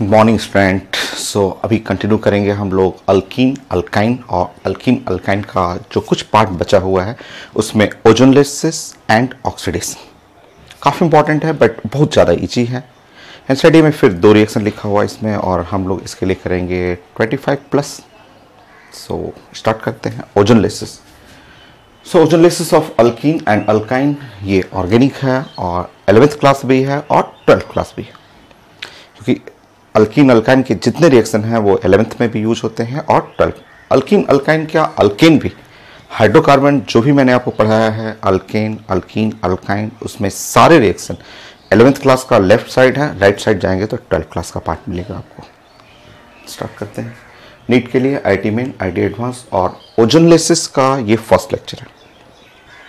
Morning student. अभी continue करेंगे हम लोग अल्कीन अल्काइन और अल्कीन अल्काइन का जो कुछ पार्ट बचा हुआ है उसमें ओजोनलिसिस एंड ऑक्सीडेशन काफ़ी इंपॉर्टेंट है बट बहुत ज़्यादा इजी है। एनसीईआरटी में फिर 2 रिएक्शन लिखा हुआ है इसमें और हम लोग इसके लिए करेंगे 25+। स्टार्ट करते हैं ozonolysis. Ozonolysis of alkyne and alkyne ये ऑर्गेनिक है और 11th क्लास भी है और 12th क्लास भी है, क्योंकि अल्कीन अल्काइन के जितने रिएक्शन हैं वो 11th में भी यूज होते हैं और 12th। अल्कीन अल्काइन क्या, अल्केन भी, हाइड्रोकार्बन जो भी मैंने आपको पढ़ाया है अल्केन अल्कीन अल्काइन उसमें सारे रिएक्शन 11th क्लास का लेफ्ट साइड है, राइट साइड जाएंगे तो 12th क्लास का पार्ट मिलेगा आपको। स्टार्ट करते हैं। नीट के लिए आईटी मेन, आईटी एडवांस और ओजोनलिसिस का ये फर्स्ट लेक्चर है,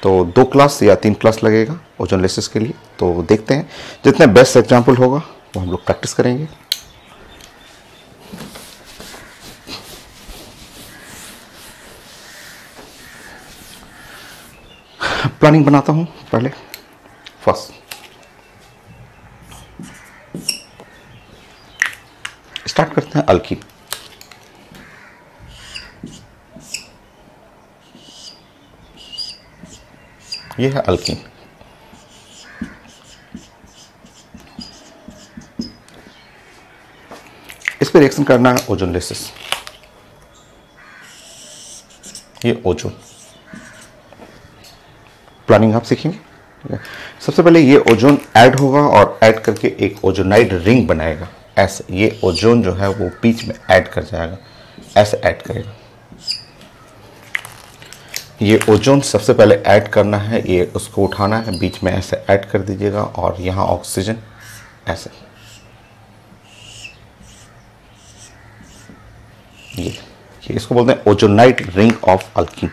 तो 2 क्लास या 3 क्लास लगेगा ओजोनलिसिस के लिए। तो देखते हैं, जितने बेस्ट एग्जाम्पल होगा वो हम लोग प्रैक्टिस करेंगे। प्लानिंग बनाता हूं पहले। फर्स्ट स्टार्ट करते हैं अल्कीन। ये है अल्कीन। इस पे रिएक्शन करना है ओजोनलिसिस। ये ओजोन प्लानिंग आप सीखेंगे। ठीक है, सबसे पहले ये ओजोन ऐड होगा और ऐड करके एक ओजोनाइड रिंग बनाएगा। ऐसे ये ओजोन जो है वो बीच में ऐड कर जाएगा, ऐसे ऐड करेगा। ये ओजोन सबसे पहले ऐड करना है, ये उसको उठाना है, बीच में ऐसे ऐड कर दीजिएगा और यहाँ ऑक्सीजन ऐसे। ये इसको बोलते हैं ओजोनाइड रिंग ऑफ अल्कीन।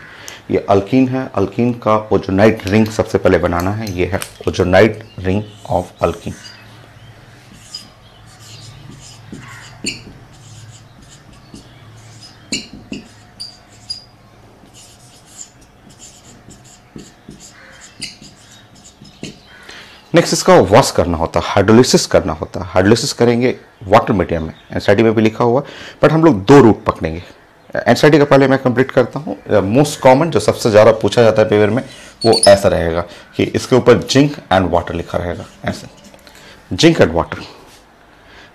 ये अल्कीन है, अल्कीन का ओजोनाइड रिंग सबसे पहले बनाना है। ये है ozonide ring of alkyne. Next इसका वॉश करना होता है, हाइड्रोलिसिस करना होता है। हाइड्रोलिसिस करेंगे वाटर मीडियम में, एनसीईआरटी में भी लिखा हुआ, बट हम लोग 2 रूट पकड़ेंगे। एनसीईआरटी का पहले मैं कंप्लीट करता हूँ। मोस्ट कॉमन जो सबसे ज़्यादा पूछा जाता है पेपर में वो ऐसा रहेगा कि इसके ऊपर जिंक एंड वाटर लिखा रहेगा, ऐसे जिंक एंड वाटर।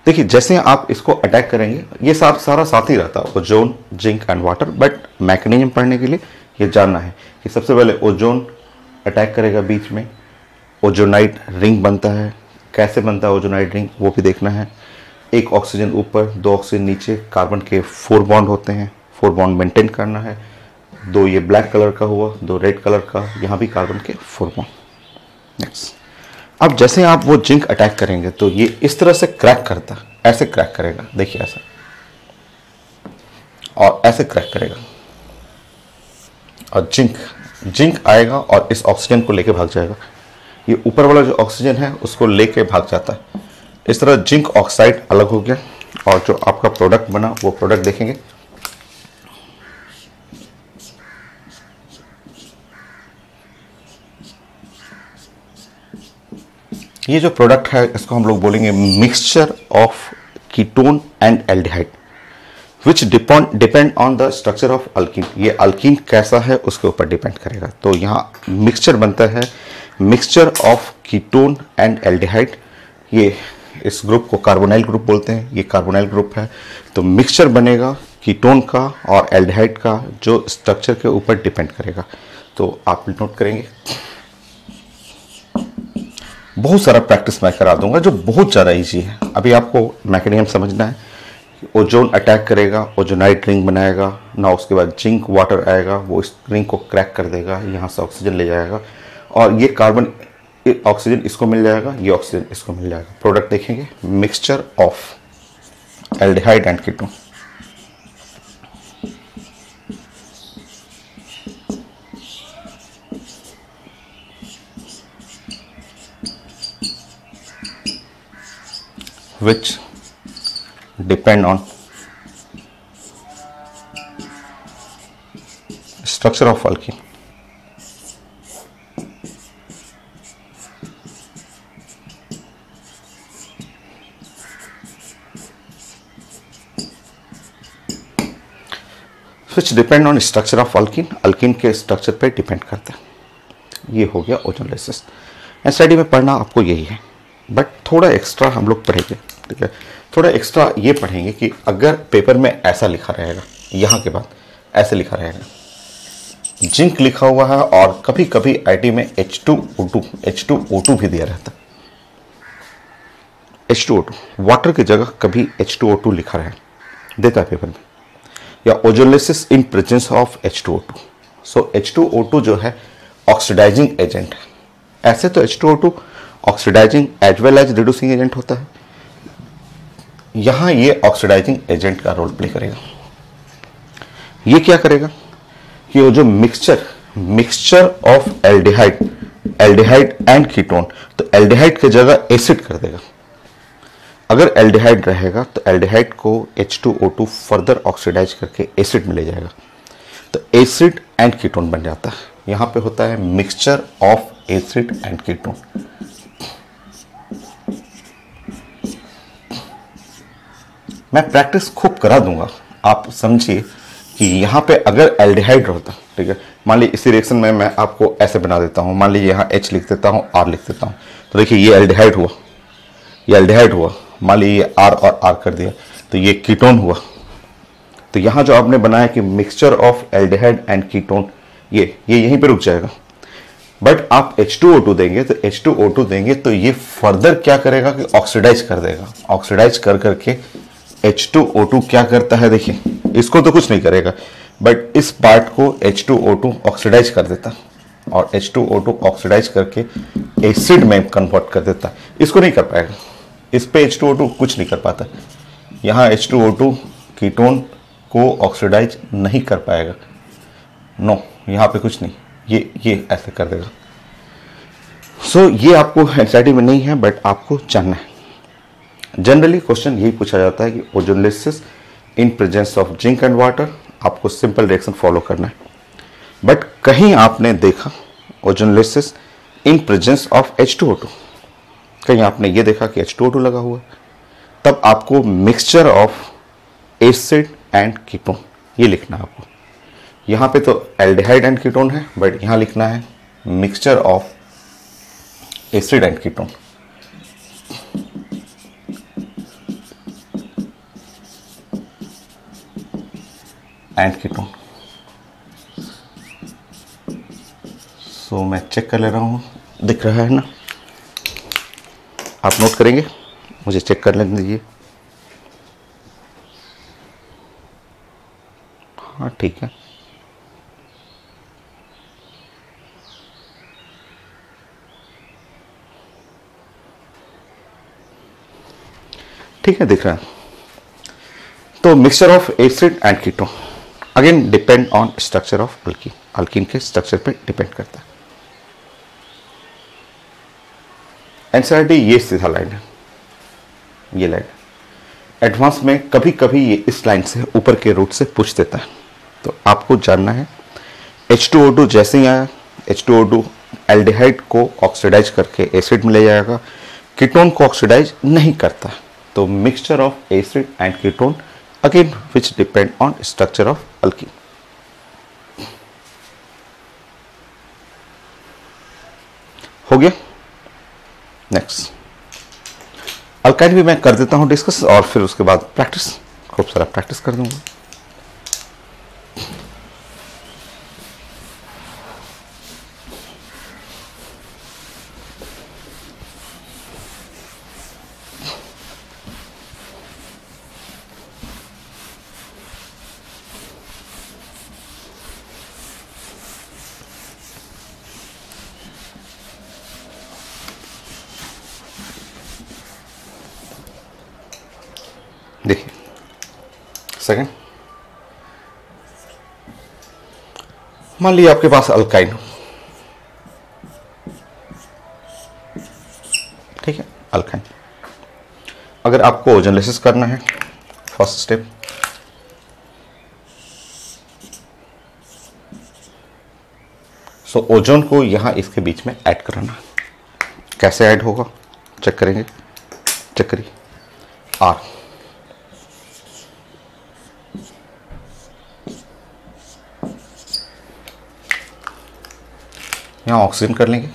देखिए जैसे आप इसको अटैक करेंगे ये सारा साथ ही रहता है, ozone zinc and water, but mechanism पढ़ने के लिए ये जानना है कि सबसे पहले ओजोन अटैक करेगा, बीच में ओजोनाइड रिंग बनता है। कैसे बनता है ओजोनाइड रिंग वो भी देखना है। 1 ऑक्सीजन ऊपर, 2 ऑक्सीजन नीचे, कार्बन के 4 बॉन्ड होते हैं, 4 बॉन्ड मेंटेन करना है। 2 ये ब्लैक कलर का हुआ, 2 रेड कलर का, यहाँ भी कार्बन के 4 बॉन्ड। नेक्स्ट, अब जैसे आप वो जिंक अटैक करेंगे तो ये इस तरह से क्रैक करता है, ऐसे क्रैक करेगा, देखिए ऐसा, और ऐसे क्रैक करेगा और जिंक आएगा और इस ऑक्सीजन को लेके भाग जाएगा। ये ऊपर वाला जो ऑक्सीजन है उसको लेके भाग जाता है। इस तरह जिंक ऑक्साइड अलग हो गया और जो आपका प्रोडक्ट बना वो प्रोडक्ट देखेंगे। ये जो प्रोडक्ट है इसको हम लोग बोलेंगे mixture of ketone and aldehyde which depend on the structure of alkyne. ये अल्कीन कैसा है उसके ऊपर डिपेंड करेगा। तो यहाँ मिक्सचर बनता है, mixture of ketone and aldehyde. ये इस ग्रुप को कार्बोनाइल ग्रुप बोलते हैं, ये कार्बोनाइल ग्रुप है। तो मिक्सचर बनेगा कीटोन का और एल्डिहाइड का, जो स्ट्रक्चर के ऊपर डिपेंड करेगा। तो आप नोट करेंगे। बहुत सारा प्रैक्टिस मैं करा दूंगा जो बहुत ज़्यादा इजी है। अभी आपको मैकेनिज्म समझना है। ओजोन अटैक करेगा, ओजोनाइड रिंग बनाएगा ना, उसके बाद जिंक वाटर आएगा, वो इस रिंग को क्रैक कर देगा, यहाँ से ऑक्सीजन ले जाएगा और ये कार्बन ऑक्सीजन इसको मिल जाएगा, ये ऑक्सीजन इसको मिल जाएगा। प्रोडक्ट देखेंगे, mixture of aldehyde and ketone. which depend on structure of alkene. Which depend on structure of alkyne, alkyne के स्ट्रक्चर पे डिपेंड करता है। ये हो गया ओजोनलेसिस। एनसीईआरटी में पढ़ना आपको यही है, बट थोड़ा एक्स्ट्रा हम लोग पढ़ेंगे, ठीक है। थोड़ा एक्स्ट्रा ये पढ़ेंगे कि अगर पेपर में ऐसा लिखा रहेगा, यहाँ के बाद ऐसे लिखा रहेगा जिंक लिखा हुआ है, और कभी कभी आईटी में H2O2 भी दिया रहता है। H2O2 वाटर की जगह कभी H2O2 लिखा रहे देता है पेपर में, या ओजोनलेसिस in presence of H2O2। So H2O2 जो है ऑक्सीडाइजिंग एजेंट है। ऐसे तो H2O2 oxidising as well as reducing agent होता है, यहां ये ऑक्सीडाइजिंग एजेंट का रोल प्ले करेगा। ये क्या करेगा कि वो जो mixture of aldehyde and ketone, तो एल्डिहाइड की जगह एसिड कर देगा। अगर एल्डिहाइड रहेगा तो एल्डिहाइड को H2O2 फर्दर ऑक्सीडाइज करके एसिड में ले जाएगा, तो एसिड एंड कीटोन बन जाता है। यहां पे होता है mixture of acid and ketone. मैं प्रैक्टिस खूब करा दूंगा, आप समझिए कि यहाँ पे अगर एल्डिहाइड होता, ठीक है, मान लीजिए इसी रिएक्शन में मैं आपको ऐसे बना देता हूँ, मान लीजिए यहाँ H लिख देता हूँ, R लिख देता हूँ, तो देखिए ये एल्डिहाइड हुआ, ये एल्डिहाइड हुआ। मान लीजिए ये R और R कर दिया तो ये कीटोन हुआ। तो यहाँ जो आपने बनाया कि mixture of aldehyde and ketone, ये यहीं पे रुक जाएगा। बट आप H2O2 देंगे तो H2O2 देंगे तो ये फर्दर क्या करेगा कि ऑक्सीडाइज कर देगा। ऑक्सीडाइज कर करके H2O2 क्या करता है, देखिए इसको तो कुछ नहीं करेगा, बट इस पार्ट को H2O2 ऑक्सीडाइज कर देता और H2O2 ऑक्सीडाइज करके एसिड में कन्वर्ट कर देता। इसको नहीं कर पाएगा, इस पे H2O2 कुछ नहीं कर पाता। यहाँ H2O2 कीटोन को ऑक्सीडाइज नहीं कर पाएगा, नो, यहाँ पे कुछ नहीं, ये ऐसे कर देगा। सो ये आपको एनसीईआरटी में नहीं है, बट आपको जानना है। जनरली क्वेश्चन यही पूछा जाता है कि ozonolysis in presence of zinc and water, आपको सिंपल रिएक्शन फॉलो करना है। बट कहीं आपने देखा ओजोनलेसिस इन प्रेजेंस ऑफ H2O2, कहीं आपने ये देखा कि H2O2 लगा हुआ है, तब आपको mixture of acid and ketone ये लिखना है आपको। यहाँ पे तो एल्डिहाइड एंड कीटोन है, बट यहाँ लिखना है mixture of acid and ketone. And ketone. So मैं चेक कर ले रहा हूँ, दिख रहा है ना, आप नोट करेंगे, मुझे चेक कर लेने दीजिए। हाँ ठीक है, ठीक है, दिख रहा है। तो mixture of acid and ketone again depend on structure of alkyne, alkyne के स्ट्रक्चर पे डिपेंड करता है। एनसीईआरटी ये सीधा लाइन है, ये लाइन। एडवांस में कभी कभी ये इस लाइन से ऊपर के रूट से पूछ देता है, तो आपको जानना है H2O2 जैसे ही आया, H2O2 एल्डिहाइड को ऑक्सीडाइज करके एसिड में ले जाएगा, कीटोन को ऑक्सीडाइज नहीं करता। तो mixture of acid and ketone again which depend on structure of alkyne. हो गया। नेक्स्ट अल्काइन भी मैं कर देता हूं डिस्कस, और फिर उसके बाद प्रैक्टिस, खूब सारा प्रैक्टिस कर दूंगा। देखिए सेकंड, मान लीजिए आपके पास अल्काइन हो, ठीक है, अल्काइन। अगर आपको ओजोनलेसिस करना है, फर्स्ट स्टेप, सो ओजोन को यहां इसके बीच में ऐड कराना। कैसे ऐड होगा चेक करेंगे, चेक करिए। R यहाँ ऑक्सीजन कर लेंगे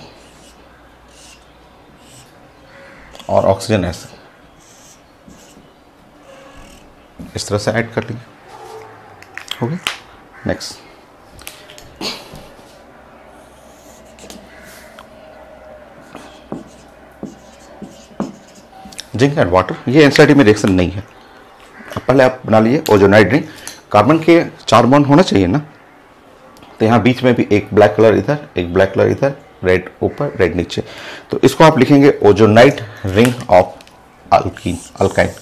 और ऑक्सीजन ऐसे इस तरह से ऐड कर लेंगे, हो गया। नेक्स्ट जिंक एंड वाटर, ये एनसीईआरटी में रिएक्शन नहीं है। अब पहले आप बना लीजिए ओजोनाइड रिंग। कार्बन के 4 बॉन्ड होना चाहिए ना, तो यहाँ बीच में भी एक ब्लैक कलर इधर, एक ब्लैक कलर इधर, रेड ऊपर रेड नीचे, तो इसको आप लिखेंगे ozonide ring of alkyne alkyne.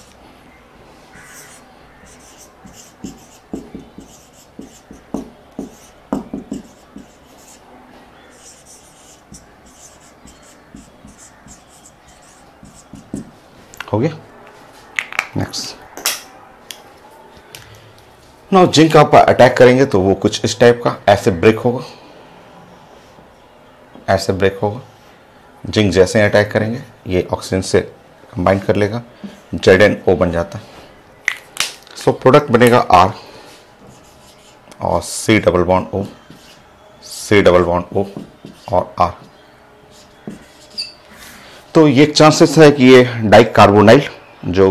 हो गया। नेक्स्ट नाउ जिंक आप अटैक करेंगे तो वो कुछ इस टाइप का ऐसे ब्रेक होगा, ऐसे ब्रेक होगा। जिंक जैसे अटैक करेंगे ये ऑक्सीजन से कंबाइन कर लेगा, ZnO बन जाता है। सो प्रोडक्ट बनेगा R और C double bond O, C double bond O और R। तो ये चांसेस है कि ये डाइकार्बोनाइल जो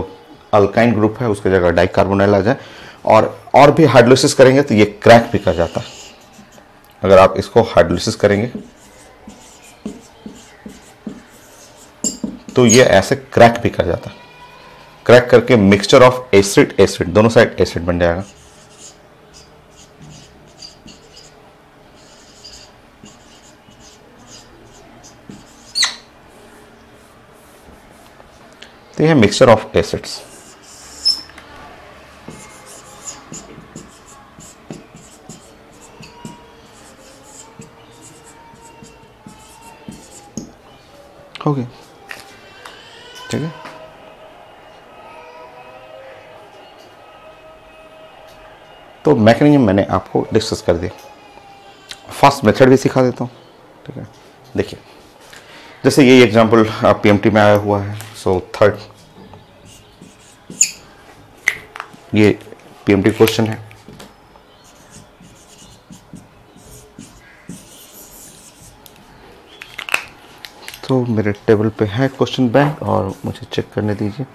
अल्काइन ग्रुप है उसकी जगह डाइकार्बोनाइल आ जाए, और भी हाइड्रोलिसिस करेंगे तो ये क्रैक भी कर जाता है। अगर आप इसको हाइड्रोलिसिस करेंगे तो ये ऐसे क्रैक भी कर जाता है, क्रैक करके मिक्सचर ऑफ एसिड एसिड दोनों साइड एसिड बन जाएगा। तो यह मिक्सचर ऑफ एसिड्स। हो गया, ठीक है। तो मैकेनिज्म मैंने आपको डिस्कस कर दिया, फर्स्ट मेथड भी सिखा देता हूँ, ठीक है। देखिए जैसे ये एग्जांपल पीएमटी में आया हुआ है, सो थर्ड ये पीएमटी क्वेश्चन है। तो मेरे टेबल पे है क्वेश्चन बैंक और मुझे चेक करने दीजिए।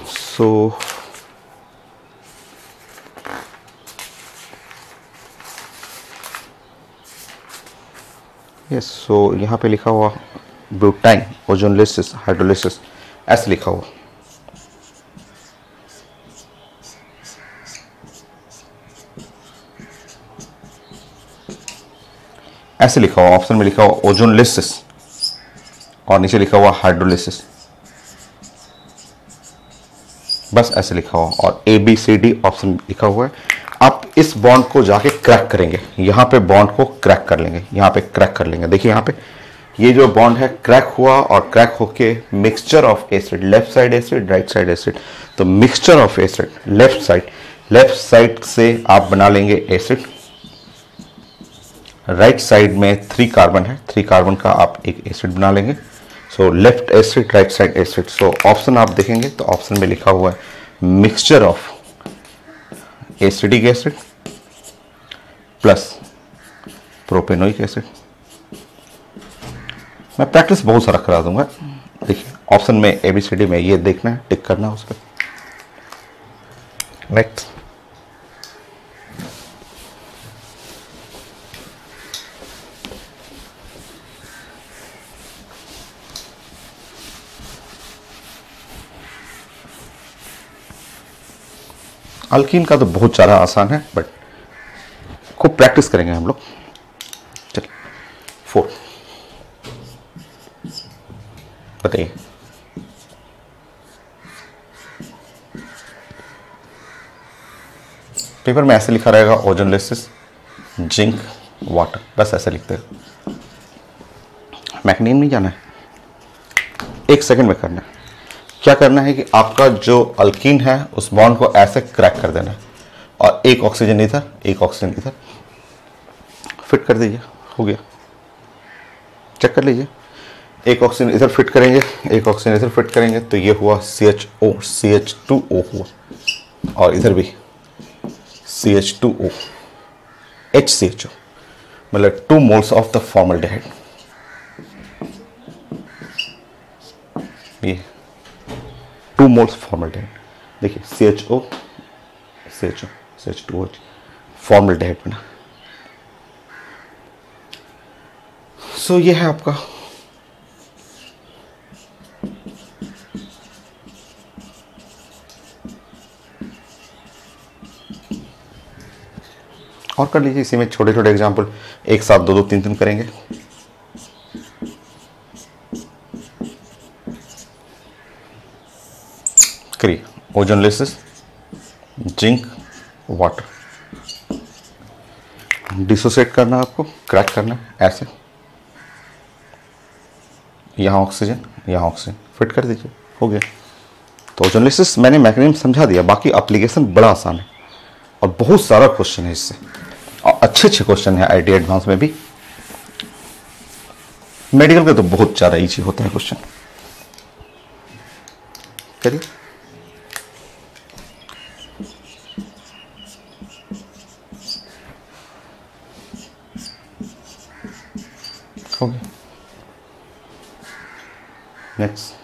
सो यस, सो यहाँ पे लिखा हुआ ब्यूटाइन ओजोनलिसिस हाइड्रोलिसिस ऐसे लिखा हुआ। ऐसे लिखा हुआ, ऑप्शन में लिखा हुआ ओजोनलिसिस और नीचे लिखा हुआ हाइड्रोलिसिस, बस ऐसे लिखा हुआ, और ABCD ऑप्शन लिखा हुआ है। आप इस बॉन्ड को जाके क्रैक करेंगे, यहाँ पे बॉन्ड को क्रैक कर लेंगे, यहाँ पे क्रैक कर लेंगे। देखिए यहाँ पे ये जो बॉन्ड है क्रैक हुआ और क्रैक होके mixture of acid, left side acid right side acid, तो mixture of acid left side से आप बना लेंगे एसिड। राइट साइड में 3 कार्बन है, 3 कार्बन का आप एक एसिड बना लेंगे। So left acid right side acid. So option आप देखेंगे तो ऑप्शन में लिखा हुआ है mixture of acidic acid plus propanoic acid. मैं प्रैक्टिस बहुत सारा करा दूंगा। देखिए ऑप्शन में ABCD में ये देखना है, टिक करना है उस पर। नेक्स्ट अल्कीन का तो बहुत सारा आसान है, बट खूब प्रैक्टिस करेंगे हम लोग। चलिए 4 बताइए। पेपर में ऐसे लिखा रहेगा ओजोनलिसिस जिंक वाटर, बस ऐसे लिखते हैं। मैकेनिज्म नहीं जाना है, 1 सेकंड में करना है। क्या करना है कि आपका जो अल्कीन है उस बॉन्ड को ऐसे क्रैक कर देना है, और एक ऑक्सीजन इधर एक ऑक्सीजन इधर फिट कर दीजिए, हो गया। चेक कर लीजिए, एक ऑक्सीजन इधर फिट करेंगे, एक ऑक्सीजन इधर फिट करेंगे, तो ये हुआ CHO CH2O हुआ, और इधर भी CH2O HCHO। मतलब 2 मोल्स ऑफ द फॉर्मल्डिहाइड, ये 2 मोल्स फॉर्मल्डिहाइड। देखिए CHO CHO CH2OH फॉर्मल्डिहाइड बना। सो ये है आपका और कर लीजिए इसी में छोटे छोटे एग्जाम्पल, एक साथ 2 2 3 3 करेंगे। करिए ओजोनलेसिस, जिंक, वाटर, डिसोसिएट करना है आपको, क्रैक करना है ऐसे, यहाँ ऑक्सीजन यहाँ ऑक्सीजन, फिट कर दीजिए, हो गया। तो ओजोनलेसिस मैंने मैकेनिज्म समझा दिया, बाकी एप्लीकेशन बड़ा आसान है और बहुत सारा क्वेश्चन है इससे, और अच्छे अच्छे क्वेश्चन है आईटी एडवांस में भी। मेडिकल के तो बहुत ज़्यादा ईजी होता है क्वेश्चन। करिए हो गया। नेक्स्ट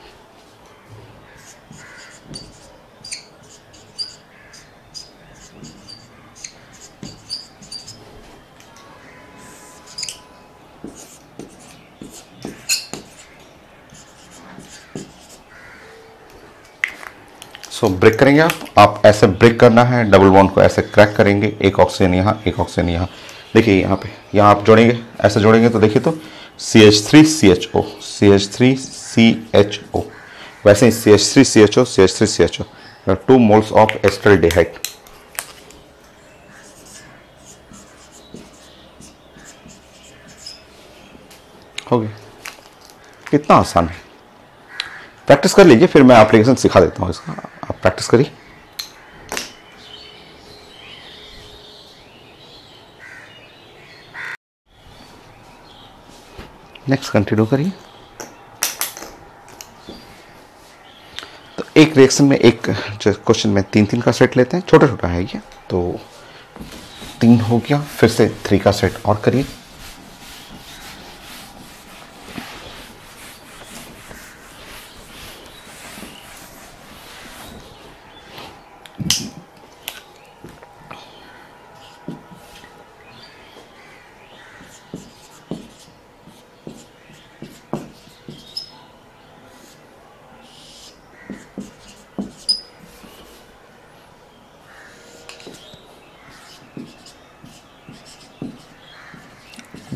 सो ब्रेक करेंगे आप ऐसे ब्रेक करना है, डबल बॉन्ड को ऐसे क्रैक करेंगे, एक ऑक्सीजन यहाँ एक ऑक्सीजन यहाँ। देखिए यहाँ पे यहाँ आप जोड़ेंगे, ऐसे जोड़ेंगे तो देखिए तो CH3CHO CH3CHO, वैसे ही CH3CHO CH3CHO 2 moles of acetaldehyde. हो गया, कितना आसान है। प्रैक्टिस कर लीजिए, फिर मैं एप्लीकेशन सिखा देता हूँ इसका, आप प्रैक्टिस करिए। नेक्स्ट कंटिन्यू करिए। तो एक रिएक्शन में एक क्वेश्चन में 3 3 का सेट लेते हैं, छोटा छोटा है ये, तो 3 हो गया, फिर से 3 का सेट और करिए।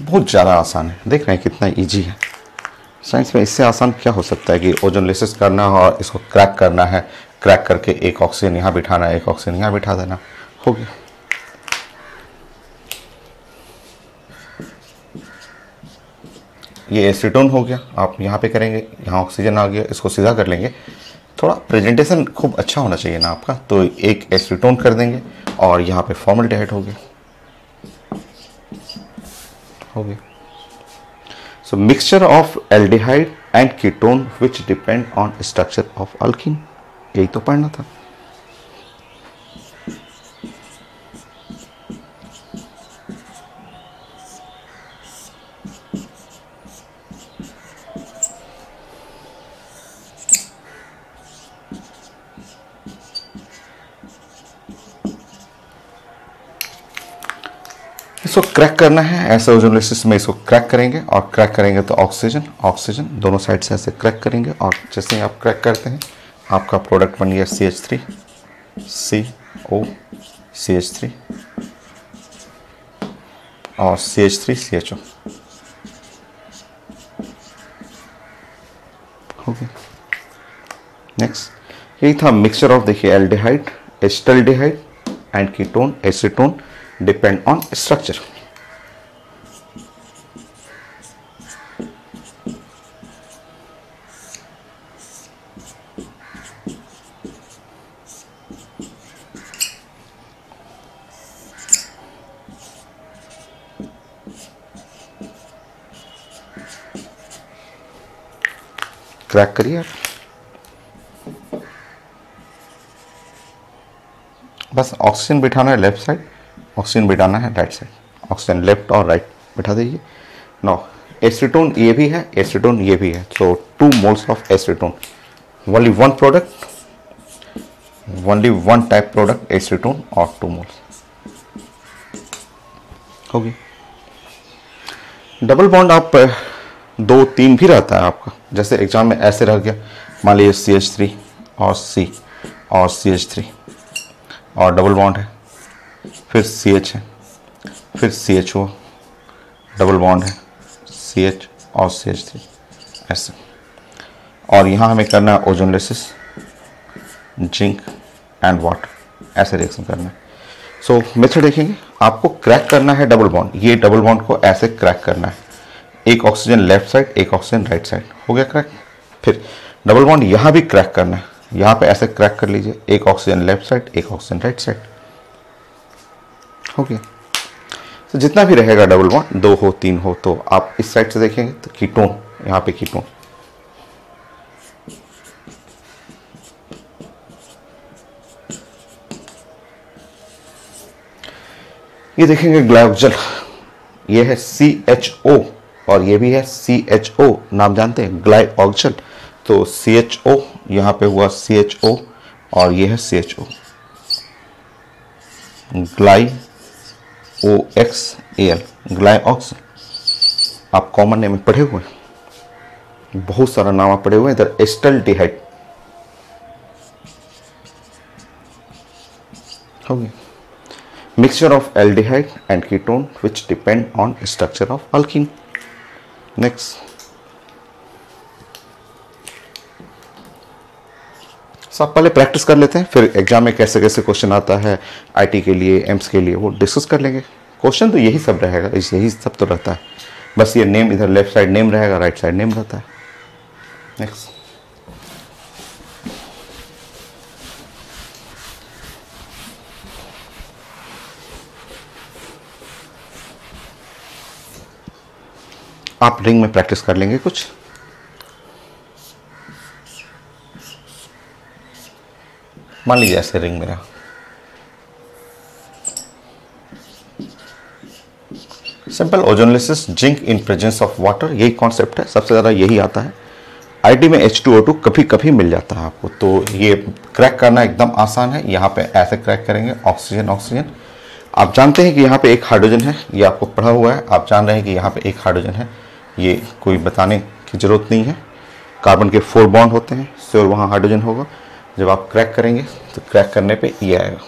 बहुत ज़्यादा आसान है, देख रहे हैं कितना इजी है। साइंस में इससे आसान क्या हो सकता है कि ओजोनलेसिस करना और इसको क्रैक करना है, क्रैक करके एक ऑक्सीजन यहाँ बिठाना है, एक ऑक्सीजन यहाँ बिठा देना, हो गया। ये एसीटोन हो गया, आप यहाँ पे करेंगे, यहाँ ऑक्सीजन आ गया, इसको सीधा कर लेंगे। थोड़ा प्रेजेंटेशन खूब अच्छा होना चाहिए ना आपका, तो एक एसीटोन कर देंगे और यहाँ पे फॉर्मल्डिहाइड हो गया, हो गया। So mixture of aldehyde and ketone which depend on structure of alkene, यही तो पढ़ना था। इसको क्रैक करना है, ऐसे ओजोनलेसिस में इसको क्रैक करेंगे, और क्रैक करेंगे तो ऑक्सीजन ऑक्सीजन दोनों साइड से ऐसे क्रैक करेंगे, और जैसे ही आप क्रैक करते हैं आपका प्रोडक्ट बन गया CH3CO CH3 और CH3CHO, हो गया। नेक्स्ट यही था मिक्सचर ऑफ, देखिए aldehyde, acetaldehyde and ketone acetone depend on structure. Crack करिए आप, बस ऑक्सीजन बिठाना है लेफ्ट साइड, ऑक्सीजन बिठाना है राइट साइड, ऑक्सीजन लेफ्ट और राइट। बैठा दीजिए। नाउ एसीटोन ये भी है, एसीटोन ये भी है, तो 2 moles of acetone, only one product, only one type product acetone और 2 मोल्स होगी। डबल बॉन्ड आप 2 3 भी रहता है आपका, जैसे एग्जाम में ऐसे रह गया, मान लीजिए CH3 और C और CH3 और डबल बॉन्ड है, फिर CH है, फिर CHO, डबल बॉन्ड है, CH और CH3 ऐसे। और यहाँ हमें करना है ओजोनलेसिस, जिंक एंड वाटर, ऐसे रिएक्शन करना है। सो मेथड देखेंगे, आपको क्रैक करना है डबल बॉन्ड, ये डबल बॉन्ड को ऐसे क्रैक करना है, एक ऑक्सीजन लेफ्ट साइड एक ऑक्सीजन राइट साइड, हो गया क्रैक। फिर डबल बॉन्ड यहाँ भी क्रैक करना है, यहाँ पे ऐसे क्रैक कर लीजिए, एक ऑक्सीजन लेफ्ट साइड एक ऑक्सीजन राइट साइड, हो गया। तो जितना भी रहेगा डबल बॉन्ड, 2 हो 3 हो, तो आप इस साइड से देखेंगे तो कीटोन, यहाँ पे कीटोन, ये देखेंगे ग्लाइकोजल, ये है CHO और ये भी है CHO, नाम जानते हैं ग्लाइकोजल, तो CHO यहाँ पे हुआ CHO और ये है CHO, GlyOXAL, ग्लाइऑक्सल। आप कॉमन नेम में पढ़े हुए हैं, बहुत सारा नाम आप पढ़े हुए हैं। इधर एस्टल्डिहाइड हो गया, mixture of aldehyde and ketone which depend on structure of alkene. Next, सब पहले प्रैक्टिस कर लेते हैं, फिर एग्जाम में कैसे कैसे क्वेश्चन आता है आईटी के लिए, एम्स के लिए, वो डिस्कस कर लेंगे। क्वेश्चन तो यही सब रहेगा, यही सब तो रहता है, बस ये नेम इधर लेफ्ट साइड नेम रहेगा, राइट साइड नेम रहता है। नेक्स्ट, आप रिंग में प्रैक्टिस कर लेंगे कुछ। मान लीजिए ऐसे रिंग मेरा, simple ozonolysis, zinc in presence of water, यही कॉन्सेप्ट है, सबसे ज़्यादा यही आता है। आईटी में H2O2 कभी कभी मिल जाता है आपको, तो ये क्रैक करना एकदम आसान है। यहाँ पे ऐसे क्रैक करेंगे, ऑक्सीजन ऑक्सीजन, आप जानते हैं कि यहाँ पे एक हाइड्रोजन है, ये आपको पढ़ा हुआ है, आप जान रहे हैं कि यहाँ पे एक हाइड्रोजन है, ये कोई बताने की ज़रूरत नहीं है। कार्बन के 4 बॉन्ड होते हैं, श्योर वहाँ हाइड्रोजन होगा। जब आप क्रैक करेंगे तो क्रैक करने पे ये आएगा,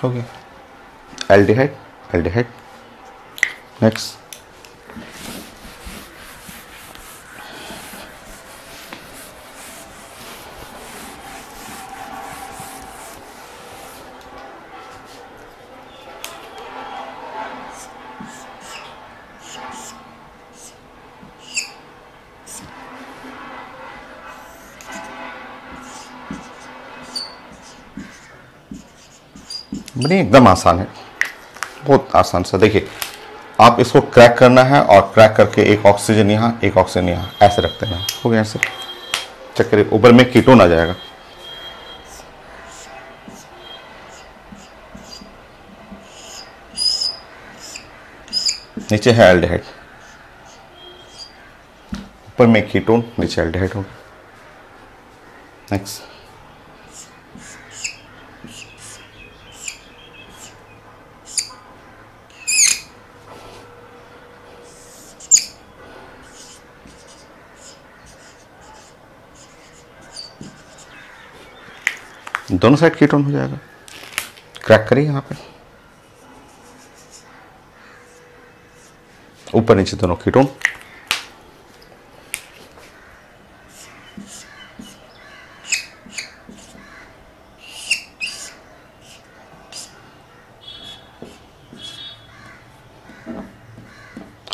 हो गया एल्डिहाइड, एल्डिहाइड। नेक्स्ट, बड़ी एकदम आसान है, बहुत आसान सा। देखिए, आप इसको क्रैक करना है और क्रैक करके एक ऑक्सीजन यहाँ एक ऑक्सीजन यहाँ ऐसे रखते हैं, हो गया ऐसे। चेक करिए, ऊपर में कीटोन आ जाएगा, नीचे है एल्डिहाइड, ऊपर में कीटोन, नीचे एल्डिहाइड होगा। नेक्स्ट, दोनों साइड कीटोन हो जाएगा। क्रैक करिए यहाँ पे, ऊपर नीचे दोनों कीटोन,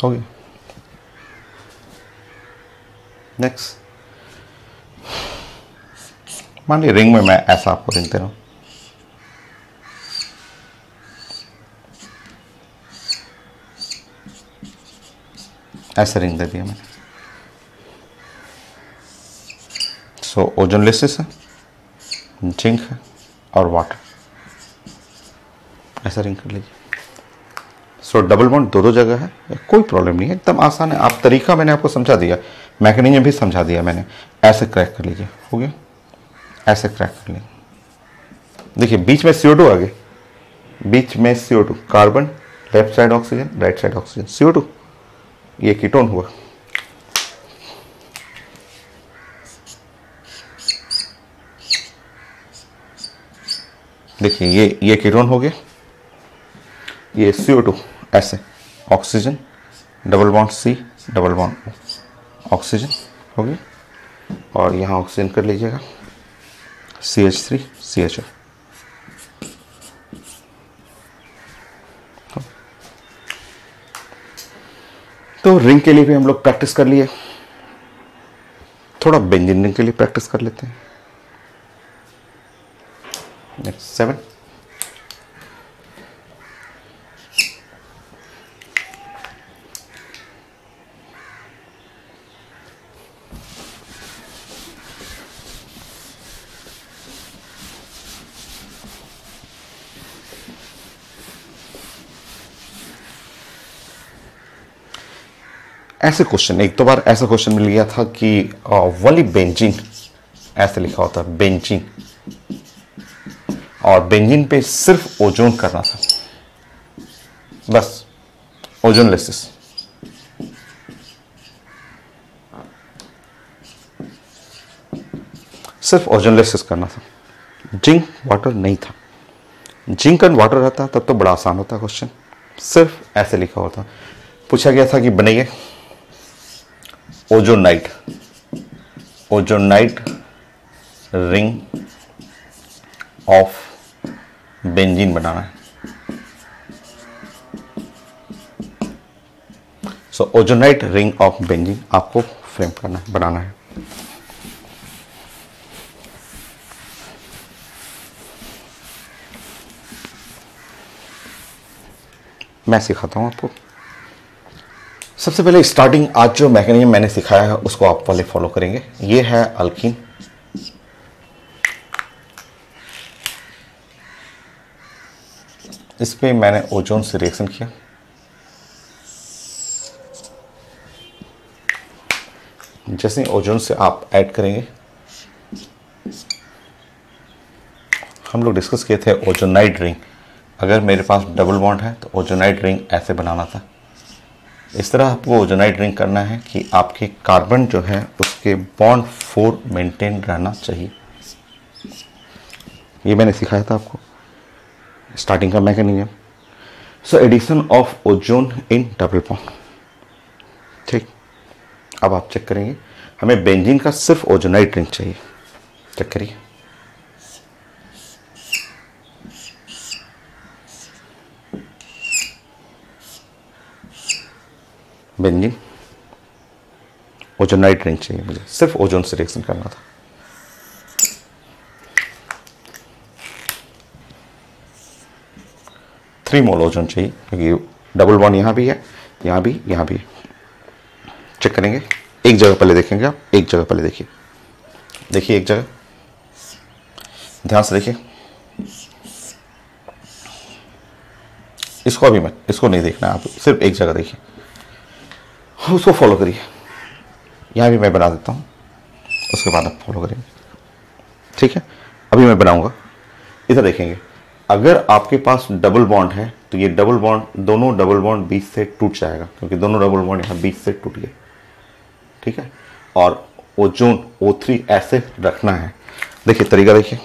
हो गया। नेक्स्ट, मान लीजिए रिंग में मैं ऐसा आपको रिंग दे रहा हूं, ऐसे रिंग दे दिया मैंने, सो ओजोनलेसिस है, जिंक है और वाटर, ऐसा रिंग कर लीजिए। सो डबल बॉन्ड दो जगह है, कोई प्रॉब्लम नहीं है, एकदम आसान है। आप तरीका मैंने आपको समझा दिया, मैकेनिज्म भी समझा दिया मैंने। ऐसे क्रैक कर लीजिए, हो गया, ऐसे क्रैक कर लीजिए। देखिए बीच में CO2 आ गए, बीच में CO2, carbon, left side oxygen, right side oxygen, CO2, ये कीटोन हुआ। देखिए ये कीटोन हो गया, ये CO2, ऐसे oxygen, double bond C, double bond oxygen हो गया, और यहाँ ऑक्सीजन कर लीजिएगा, CH3 CHO। तो रिंग के लिए भी हम लोग प्रैक्टिस कर लिए, थोड़ा बेंजीन रिंग के लिए प्रैक्टिस कर लेते हैं। नेक्स्ट 7, ऐसे क्वेश्चन, एक दो बार ऐसा क्वेश्चन मिल गया था कि वली बेंजीन ऐसे लिखा होता है, बेंजीन, और बेंजीन पे सिर्फ ओजोन करना था, बस ओजोनलेसिस। सिर्फ ओजोनलेसिस करना था, जिंक वाटर नहीं था। जिंक एंड वाटर रहता तब तो बड़ा आसान होता क्वेश्चन, सिर्फ ऐसे लिखा होता। पूछा गया था कि बनाइए ozonide, ozonide ring of benzene बनाना है। So ozonide ring of benzene आपको फ्रेम करना है, बनाना है। मैं सिखाता हूं आपको। सबसे पहले स्टार्टिंग, आज जो मैकेनिज्म मैंने सिखाया है उसको आप पहले फॉलो करेंगे। ये है अल्कीन, इस पे मैंने ओजोन से रिएक्शन किया, जैसे ओजोन से आप ऐड करेंगे, हम लोग डिस्कस किए थे ओजोनाइट रिंग। अगर मेरे पास डबल बॉन्ड है तो ओजोनाइट रिंग ऐसे बनाना था। इस तरह आपको ओजोनाइट रिंग करना है कि आपके कार्बन जो है उसके बॉन्ड 4 मेंटेन रहना चाहिए। ये मैंने सिखाया था आपको स्टार्टिंग का mechanism. So addition of ozone in double bond, ठीक। अब आप चेक करेंगे, हमें बेंजीन का सिर्फ ओजोनाइट रिंग चाहिए। चेक करिए, बेंजीन ओजोनाइट रिंग चाहिए मुझे, सिर्फ ओजोन से रिएक्शन करना था। थ्री मोल ओजोन चाहिए क्योंकि डबल बॉन्ड यहां भी है, यहां भी, यहां भी। चेक करेंगे, एक जगह पहले देखेंगे आप, एक जगह पहले देखिए, देखिए एक जगह, ध्यान से देखिए। इसको अभी मत, इसको नहीं देखना है, आप सिर्फ एक जगह देखिए, उसको फॉलो करिए। यहां भी मैं बना देता हूं, उसके बाद आप फॉलो करेंगे, ठीक है। अभी मैं बनाऊंगा, इधर देखेंगे। अगर आपके पास डबल बॉन्ड है तो ये डबल बॉन्ड, दोनों डबल बॉन्ड बीच से टूट जाएगा क्योंकि दोनों डबल बॉन्ड यहां बीच से टूट गए, ठीक है। और ओजोन O3 ऐसे रखना है। देखिए तरीका देखिए,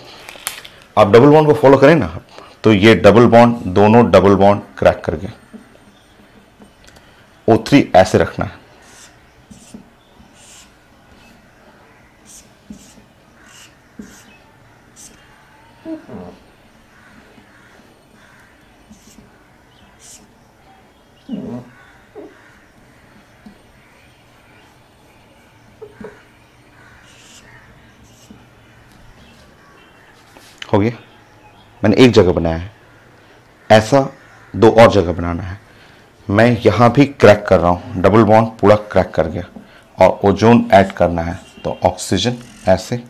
आप डबल बॉन्ड को फॉलो करें ना तो ये डबल बॉन्ड, दोनों डबल बॉन्ड क्रैक कर गए। O3 ऐसे रखना है, हो गया। मैंने एक जगह बनाया है, ऐसा दो और जगह बनाना है। मैं यहां भी क्रैक कर रहा हूं, डबल बॉन्ड पूरा क्रैक कर गया, और ओजोन ऐड करना है तो ऑक्सीजन ऐसे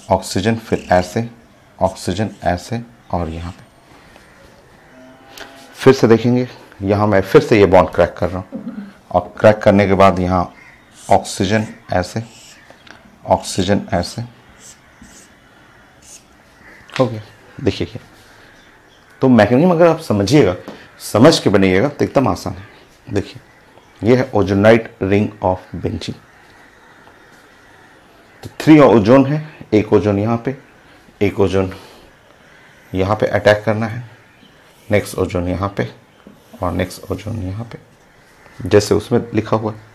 ऑक्सीजन, फिर ऐसे, ऑक्सीजन ऐसे, और यहाँ पे फिर से देखेंगे, यहाँ मैं फिर से ये बॉन्ड क्रैक कर रहा हूँ, और क्रैक करने के बाद यहाँ ऑक्सीजन ऐसे, ऑक्सीजन ऐसे, हो गया। देखिए ये तो मैकेनिज्म अगर आप समझिएगा, समझ के बनिएगा तो एकदम आसान है। देखिए ये है ओजोनाइट रिंग ऑफ बेंजीन। तो 3 ओजोन है, एक ओजोन यहाँ पे, एक ओजोन यहाँ पे अटैक करना है, नेक्स्ट ओजोन यहाँ पे, और नेक्स्ट ओजोन यहाँ पे, जैसे उसमें लिखा हुआ है।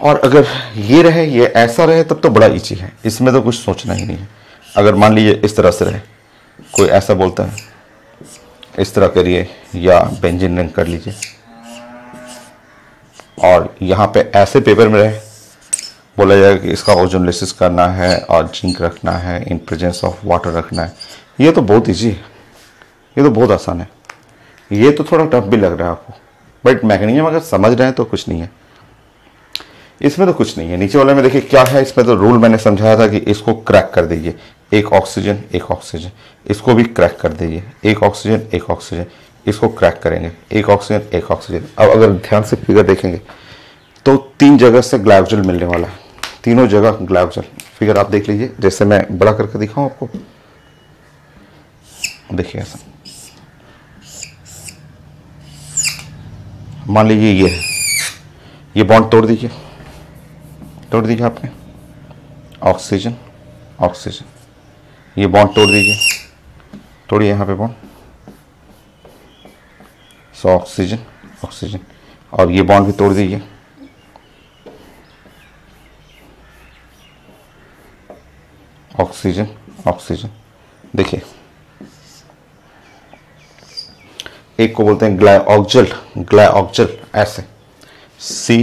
और अगर ये रहे, ये ऐसा रहे, तब तो बड़ा इजी है, इसमें तो कुछ सोचना ही नहीं है। अगर मान लीजिए इस तरह से रहे, कोई ऐसा बोलता है इस तरह करिए, या बेंजीन रिंग कर लीजिए, और यहाँ पे ऐसे पेपर में रहे, बोला जाएगा कि इसका ओजोनलिसिस करना है और जिंक रखना है, इन प्रेजेंस ऑफ वाटर रखना है। ये तो बहुत इजी है, ये तो बहुत आसान है। ये तो थोड़ा टफ भी लग रहा है आपको, बट मैकेनिज्म अगर समझ रहे हैं तो कुछ नहीं है, इसमें तो कुछ नहीं है। नीचे वाले में देखिए क्या है, इसमें तो रूल मैंने समझाया था कि इसको क्रैक कर दीजिए, एक ऑक्सीजन एक ऑक्सीजन, इसको भी क्रैक कर दीजिए, एक ऑक्सीजन एक ऑक्सीजन, इसको क्रैक करेंगे, एक ऑक्सीजन एक ऑक्सीजन। अब अगर ध्यान से फिगर देखेंगे तो 3 जगह से ग्लाइकोजल मिलने वाला है, तीनों जगह ग्लाइकोजल। फिगर आप देख लीजिए, जैसे मैं बड़ा करके दिखाऊं आपको, देखिए ऐसा, मान लीजिए ये है, ये बॉन्ड तोड़ दीजिए, तोड़ दीजिए आपने, ऑक्सीजन ऑक्सीजन, ये बॉन्ड तोड़ दीजिए, तोड़िए यहाँ पे बॉन्ड, सो ऑक्सीजन ऑक्सीजन, और ये बॉन्ड भी तोड़ दीजिए, ऑक्सीजन ऑक्सीजन। देखिए एक को बोलते हैं ग्लाइऑक्जल, ग्लाइऑक्जल ऐसे, C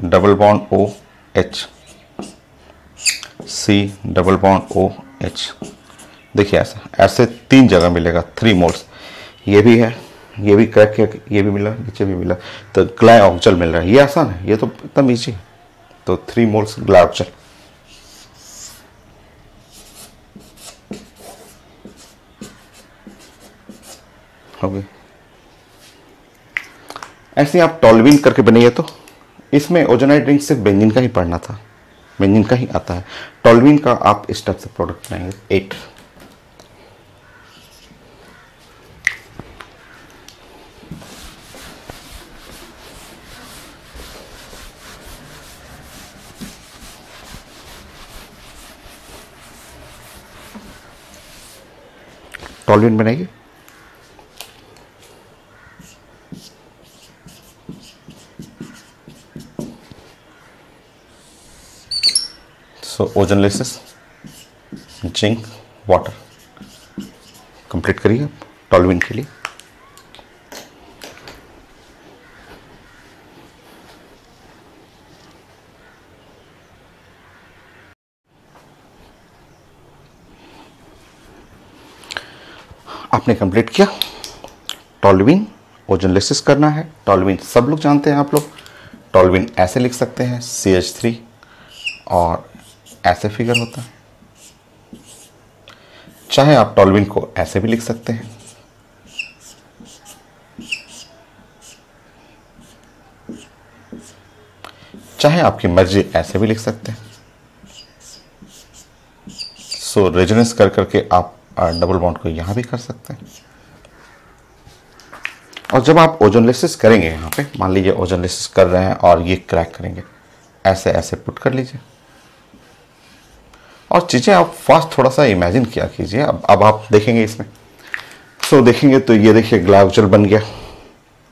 double bond OH, C double bond OH। देखिए ऐसा, ऐसे 3 जगह मिलेगा, 3 मोल्स। ये भी है, ये भी क्रैक किया, ये भी मिला, नीचे भी मिला, तो ग्लाइऑक्जल मिल रहा है। ये आसान है, ये तो एकदम ईजी है। तो 3 मोल्स ग्लाइऑक्जल। हो गए। ऐसे आप टॉल्यूइन करके बनाइए। तो इसमें ओजोनाइट रिंग सिर्फ बेंजीन का ही पढ़ना था, बेंजीन का ही आता है। टॉल्यूइन का आप इस टाइप से प्रोडक्ट बनाएंगे 8। टॉल्यूइन बनाइए। सो ओजोनलिसिस, जिंक, वाटर कंप्लीट करिए टॉल्यूइन के लिए। आपने कंप्लीट किया। टॉल्यूइन ओजोनलिसिस करना है। टॉल्यूइन सब लोग जानते हैं, आप लोग टॉल्यूइन ऐसे लिख सकते हैं CH3, और ऐसे फिगर होता है। चाहे आप टॉल्यूइन को ऐसे भी लिख सकते हैं, चाहे आपकी मर्जी ऐसे भी लिख सकते हैं। सो रेजोनेंस कर करके आप डबल बॉन्ड को यहां भी कर सकते हैं। और जब आप ओजोनलिसिस करेंगे, यहाँ पे मान लीजिए ओजोनलिसिस कर रहे हैं और ये क्रैक करेंगे, ऐसे ऐसे पुट कर लीजिए। और चीज़ें आप फास्ट थोड़ा सा इमेजिन किया कीजिए। अब आप देखेंगे इसमें, सो देखेंगे तो ये देखिए ग्लाइकोजल बन गया,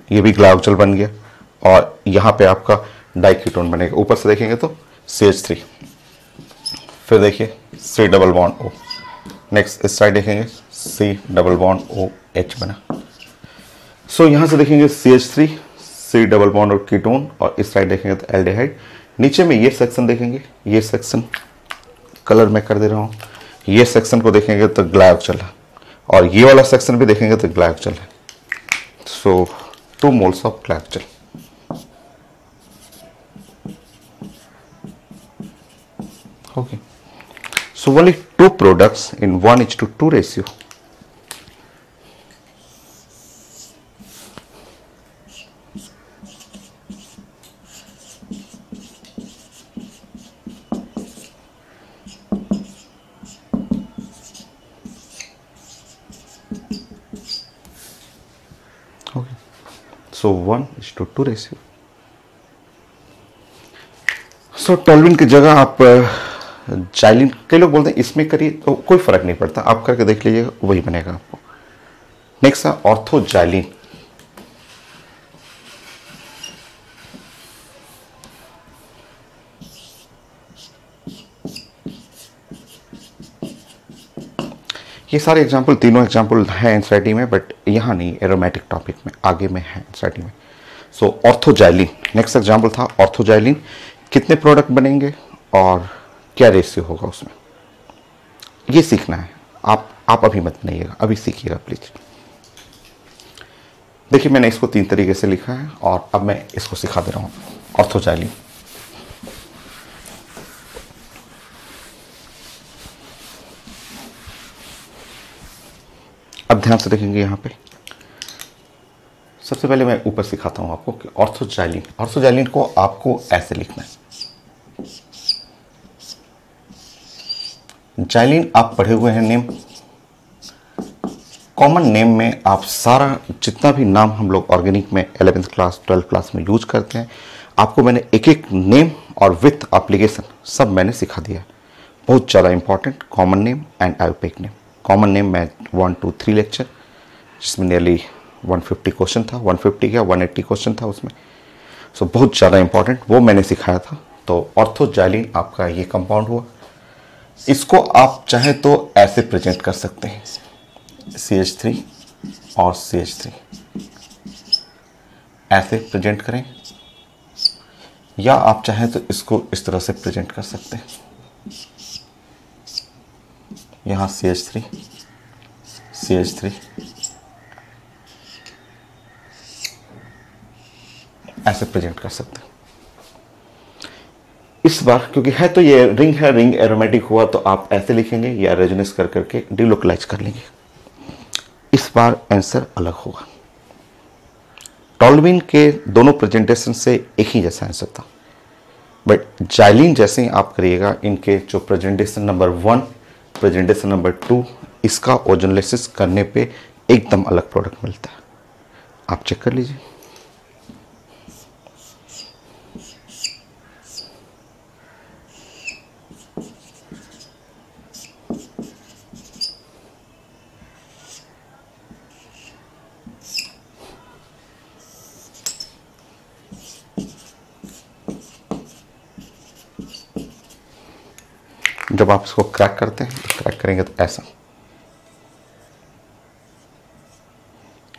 ये भी ग्लाइकोजल बन गया, और यहाँ पे आपका डाइकीटोन बनेगा। ऊपर से देखेंगे तो CH3, फिर देखिए C double bond O, next इस साइड देखेंगे C डबल बॉन्ड OH बना। सो यहाँ से देखेंगे CH3, C डबल बॉन्ड और कीटोन, और इस साइड देखेंगे तो एल्डिहाइड। नीचे में ये सेक्शन देखेंगे, ये सेक्शन कलर में कर दे रहा हूँ, ये सेक्शन को देखेंगे तो ग्लाइकोजल है, और ये वाला सेक्शन भी देखेंगे तो ग्लाइकोजल है। So 2 moles of glyoxal. Okay. So only two products in 1:2 ratio. Okay. So 1:2 ratio. सो टॉल्विन की जगह आप जाइलिन, कई लोग बोलते हैं इसमें करिए, तो कोई फर्क नहीं पड़ता, आप करके देख लीजिएगा वही बनेगा आपको। नेक्स्ट है ऑर्थोजाइलिन। ये सारे एग्जाम्पल, तीनों एग्जाम्पल है एनसीईआरटी में, बट यहाँ नहीं, एरोमेटिक टॉपिक में आगे में है एनसीईआरटी में। सो ऑर्थोजाइलिन नेक्स्ट एग्जाम्पल था। ऑर्थोजाइलिन कितने प्रोडक्ट बनेंगे और क्या रेशियो होगा उसमें, ये सीखना है। आप अभी मत बनाइएगा, अभी सीखिएगा प्लीज। देखिए मैंने इसको 3 तरीके से लिखा है और अब मैं इसको सिखा दे रहा हूँ ऑर्थोजाइलिन। अब ध्यान से देखेंगे यहाँ पे। सबसे पहले मैं ऊपर सिखाता हूँ आपको कि ऑर्थोजाइलिन को आपको ऐसे लिखना है। जाइलिन आप पढ़े हुए हैं नेम, कॉमन नेम में आप सारा जितना भी नाम हम लोग ऑर्गेनिक में 11th क्लास 12th क्लास में यूज करते हैं, आपको मैंने एक एक नेम और विथ एप्लीकेशन सब मैंने सिखा दिया है। बहुत ज़्यादा important common name and IUPAC name. Common name में 1 2 3 लेक्चर, जिसमें नियरली 150 क्वेश्चन था, 150 या 180 क्वेश्चन था उसमें। सो बहुत ज़्यादा इंपॉर्टेंट, वो मैंने सिखाया था। तो ऑर्थोजाइलिन आपका ये कंपाउंड हुआ। इसको आप चाहे तो ऐसे प्रेजेंट कर सकते हैं, CH3 और CH3 ऐसे प्रेजेंट करें, या आप चाहे तो इसको इस तरह से प्रेजेंट कर सकते हैं। यहाँ CH3 CH3 ऐसे प्रेजेंट कर सकते हैं। इस बार क्योंकि है तो ये रिंग है, रिंग एरोमेटिक हुआ, तो आप ऐसे लिखेंगे या रेजोनेंस कर करके डिलोकलाइज कर लेंगे। इस बार आंसर अलग होगा। टॉल्विन के दोनों प्रेजेंटेशन से एक ही जैसा आंसर था, बट जाइलिन जैसे ही आप करिएगा, इनके जो प्रेजेंटेशन नंबर 1, प्रेजेंटेशन नंबर 2, इसका ओजोनलेसिस करने पे एकदम अलग प्रोडक्ट मिलता है। आप चेक कर लीजिए। जब आप इसको क्रैक करते हैं, तो क्रैक करेंगे तो ऐसा,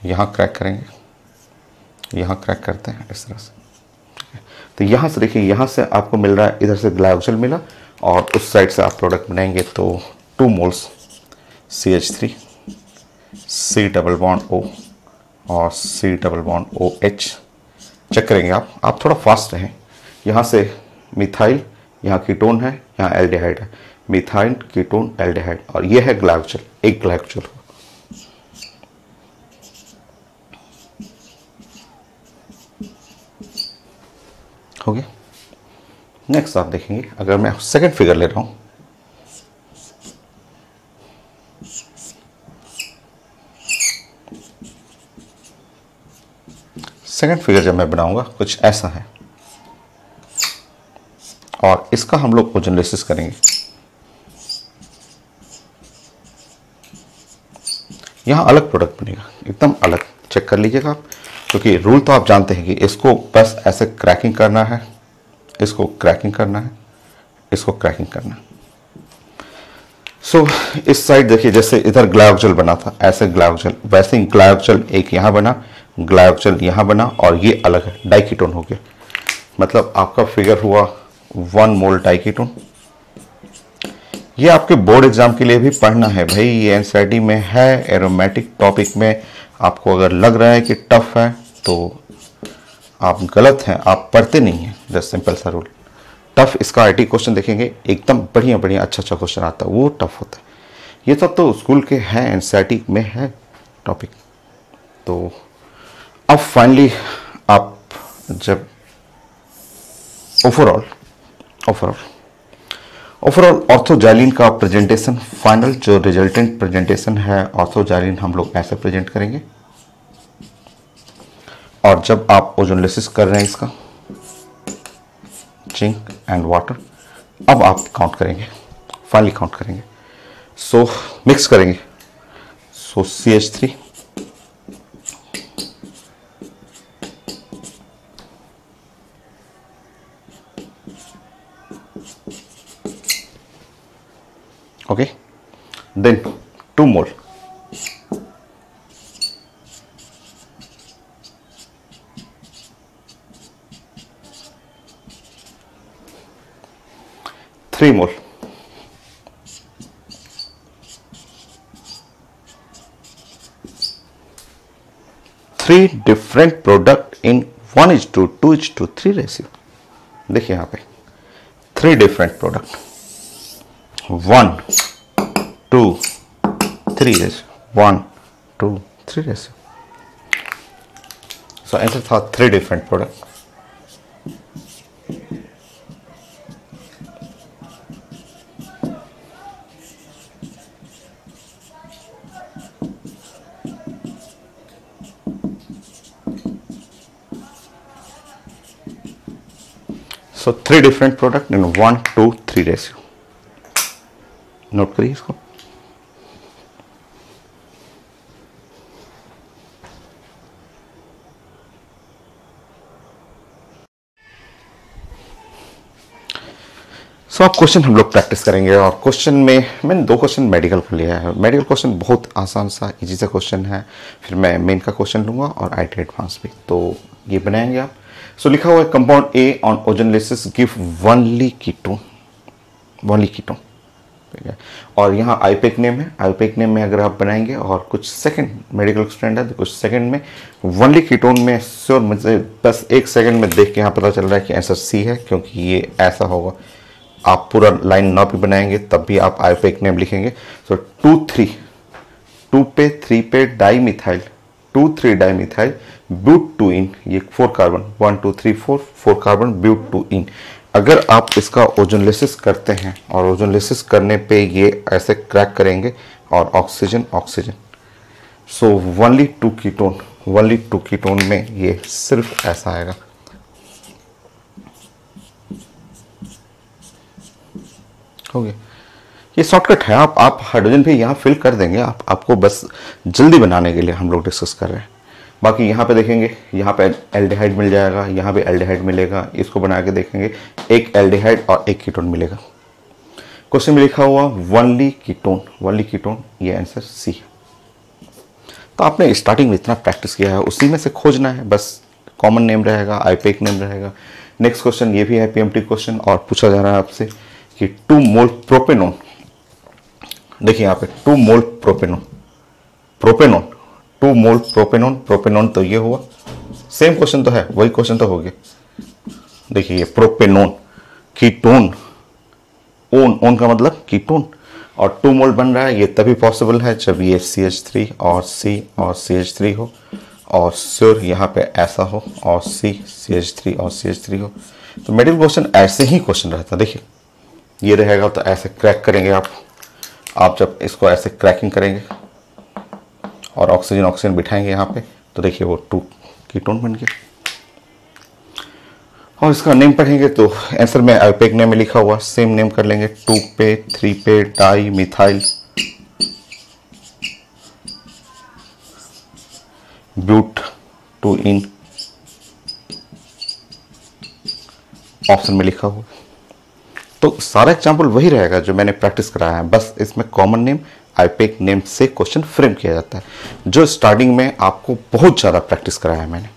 यहाँ क्रैक करेंगे, यहाँ क्रैक करते हैं इस तरह से। तो यहाँ से देखिए, यहाँ से आपको मिल रहा है, इधर से ग्लाइकोजन मिला और उस साइड से आप प्रोडक्ट बनाएंगे तो 2 moles CH3 C double bond O और C double bond OH। Check करेंगे आप थोड़ा फास्ट रहें। यहाँ से मिथाइल, यहाँ कीटोन है, यहाँ एल्डिहाइड है, मिथाइल कीटोन एल्डिहाइड, और ये है ग्लाइकोजन, एक ग्लाइकोजन हो गया। नेक्स्ट आप देखेंगे, अगर मैं सेकंड फिगर ले रहा हूं, सेकंड फिगर जब मैं बनाऊंगा कुछ ऐसा है, और इसका हम लोग ओजोनलेसिस करेंगे। यहाँ अलग प्रोडक्ट बनेगा, एकदम अलग। चेक कर लीजिएगा आप, क्योंकि रूल तो आप जानते हैं कि इसको बस ऐसे क्रैकिंग करना है, इसको क्रैकिंग करना है, इसको क्रैकिंग करना है। सो इस साइड देखिए, जैसे इधर ग्लाइकोजन बना था, ऐसे ग्लाइकोजन, वैसे ही ग्लाइकोजन एक यहाँ बना, ग्लाइकोजन यहाँ बना, और ये अलग है, डाइकीटोन हो गया। मतलब आपका फिगर हुआ 1 मोल डाइकीटोन। ये आपके बोर्ड एग्जाम के लिए भी पढ़ना है भाई, ये एनसीईआरटी में है, एरोमेटिक टॉपिक में। आपको अगर लग रहा है कि टफ है तो आप गलत हैं, आप पढ़ते नहीं हैं। जस्ट सिंपल सा रूल, टफ इसका आईटी क्वेश्चन देखेंगे, एकदम बढ़िया बढ़िया अच्छा अच्छा क्वेश्चन आता है, वो टफ होता है। ये सब तो स्कूल के हैं, एनसीईआरटी में है टॉपिक। तो अब फाइनली आप जब ओवरऑल ओवरऑल ओवरऑल ऑर्थोजाइलिन का प्रेजेंटेशन, फाइनल जो रिजल्टेंट प्रेजेंटेशन है ऑर्थोजाइलिन, हम लोग ऐसे प्रेजेंट करेंगे। और जब आप ओजोनोलिसिस कर रहे हैं इसका जिंक एंड वाटर, अब आप काउंट करेंगे, फाइनली काउंट करेंगे। सो मिक्स करेंगे। सो CH3 okay, then 2 mole three mole three different product in 1:2 2:3 ratio. देखिए यहाँ पे 3 different product, 1 2 3 ratio, 1 2 3 ratio. So answer था 3 different product. So 3 different product in 1 2 3 ratio. Note करिए इसको। सो अब क्वेश्चन हम लोग प्रैक्टिस करेंगे, और क्वेश्चन में मैंने 2 क्वेश्चन मेडिकल का लिया है। मेडिकल क्वेश्चन बहुत आसान सा इजी सा क्वेश्चन है, फिर मैं मेन का क्वेश्चन लूंगा और आईटी एडवांस भी, तो ये बनाएंगे आप। सो लिखा हुआ है compound A on ozonolysis give only ketone, only ketone, ठीक है। और यहाँ आईपेक नेम है, आईपेक नेम में अगर आप बनाएंगे और कुछ सेकंड मेडिकल स्टूडेंट है तो कुछ सेकंड में वनली कीटोन में श्योर, मुझे बस 1 सेकंड में देख के यहाँ पता चल रहा है कि आंसर सी है, क्योंकि ये ऐसा होगा। आप पूरा लाइन ना भी बनाएंगे तब भी आप आईपेक नेम लिखेंगे। सो 2 3 2 पे 3 पे di methyl, 2 3 di methyl but 2 ene, ये 4 कार्बन, 1 2 3 4 कार्बन ब्यूट 2 इन। अगर आप इसका ओजोनोलिसिस करते हैं और ओजोनोलिसिस करने पे ये ऐसे क्रैक करेंगे और ऑक्सीजन ऑक्सीजन, सो वनली 2 कीटोन, वनली 2 कीटोन में ये सिर्फ ऐसा आएगा। हो गया, ये शॉर्टकट है। आप हाइड्रोजन भी यहाँ फिल कर देंगे, आपको बस जल्दी बनाने के लिए हम लोग डिस्कस कर रहे हैं। बाकी यहाँ पे देखेंगे, यहाँ पे एल्डिहाइड मिल जाएगा, यहाँ पे एल्डिहाइड मिलेगा, इसको बना के देखेंगे, एक एल्डिहाइड और एक कीटोन मिलेगा। क्वेश्चन में लिखा हुआ वनली कीटोन, वनली कीटोन, ये आंसर सी है। तो आपने स्टार्टिंग में इतना प्रैक्टिस किया है, उसी में से खोजना है, बस कॉमन नेम रहेगा, आईपेक नेम रहेगा। नेक्स्ट क्वेश्चन ये भी है पीएमटी क्वेश्चन, और पूछा जा रहा है आपसे कि 2 मोल प्रोपेनोन, देखिए यहाँ पे 2 मोल प्रोपेनोन, प्रोपेनोन 2 मोल प्रोपेनोन, प्रोपेनोन तो ये हुआ, सेम क्वेश्चन तो है, वही क्वेश्चन तो हो गया। देखिए ये प्रोपेनोन, कीटोन, ओन, ओन का मतलब कीटोन, और 2 मोल बन रहा है, ये तभी पॉसिबल है जब ये CH3 और C और CH3 हो, और श्योर यहाँ पे ऐसा हो, और C CH3 और CH3 हो। तो मेडिकल क्वेश्चन ऐसे ही क्वेश्चन रहता है। देखिए ये रहेगा तो ऐसे क्रैक करेंगे आप जब इसको ऐसे क्रैकिंग करेंगे और ऑक्सीजन ऑक्सीजन बिठाएंगे यहाँ पे, तो देखिए वो 2 कीटोन बन गया। और इसका नेम पढ़ेंगे तो आंसर में आईपेक नेम में लिखा हुआ सेम नेम कर लेंगे, 2 पे 3 पे di methyl but 2 ene, option में लिखा हुआ। तो सारा एग्जाम्पल वही रहेगा जो मैंने प्रैक्टिस कराया है, बस इसमें कॉमन नेम आईपेक नेम से क्वेश्चन फ्रेम किया जाता है, जो स्टार्टिंग में आपको बहुत ज़्यादा प्रैक्टिस कराया है मैंने।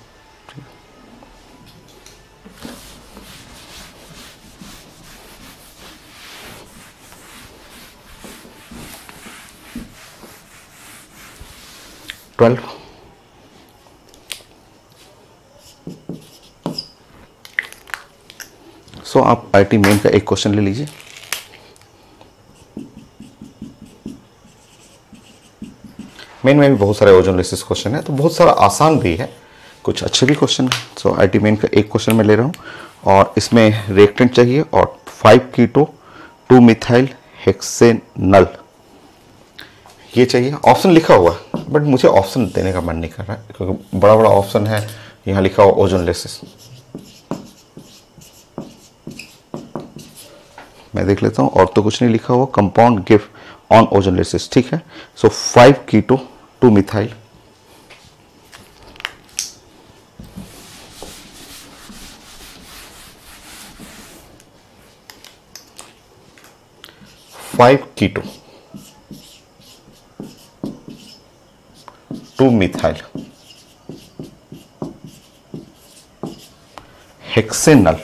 सो आप आईटी मेन का एक क्वेश्चन ले लीजिए। मेन में भी बहुत सारे ओजोनलिसिस क्वेश्चन है, तो बहुत सारा आसान भी है, कुछ अच्छे भी क्वेश्चन है। सो आईटी मेन का एक क्वेश्चन मैं ले रहा हूँ और इसमें रिएक्टेंट चाहिए और 5 कीटो 2 मिथाइल हेक्सेनल ये चाहिए। ऑप्शन लिखा हुआ है बट मुझे ऑप्शन देने का मन नहीं कर रहा है क्योंकि बड़ा बड़ा ऑप्शन है। यहाँ लिखा हुआ ओजोनलिसिस, मैं देख लेता हूँ, और तो कुछ नहीं लिखा हुआ। कंपाउंड गिव ऑन ओजोनलिसिस, ठीक है। सो 5 कीटो 2 मिथाइल, फाइव कीटो 2 मिथाइल हेक्सेनल,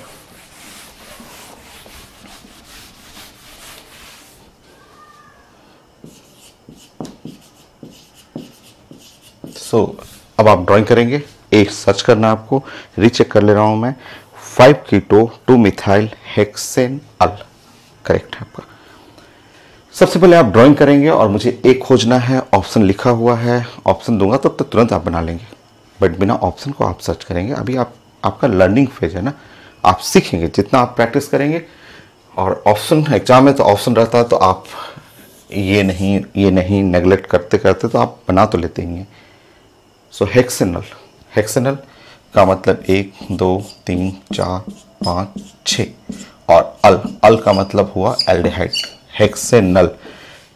सो अब आप ड्राइंग करेंगे। एक सर्च करना है आपको, रीचेक कर ले रहा हूं मैं। 5 कीटो 2 मिथाइल हेक्सेनल करेक्ट है आपका। सबसे पहले आप ड्राइंग करेंगे और मुझे एक खोजना है, ऑप्शन लिखा हुआ है, ऑप्शन दूंगा तब तक तुरंत आप बना लेंगे, बट बिना ऑप्शन को आप सर्च करेंगे। अभी आपका लर्निंग फेज है ना, आप सीखेंगे जितना आप प्रैक्टिस करेंगे। और ऑप्शन एग्जाम में तो ऑप्शन रहता है, तो आप ये नहीं नेगलेक्ट करते करते तो आप बना तो लेते ही हैं। सो हेक्सेनल, हेक्सेनल का मतलब 1 2 3 4 5 6 और अल का मतलब हुआ एल्डिहाइड। हेक्सेनल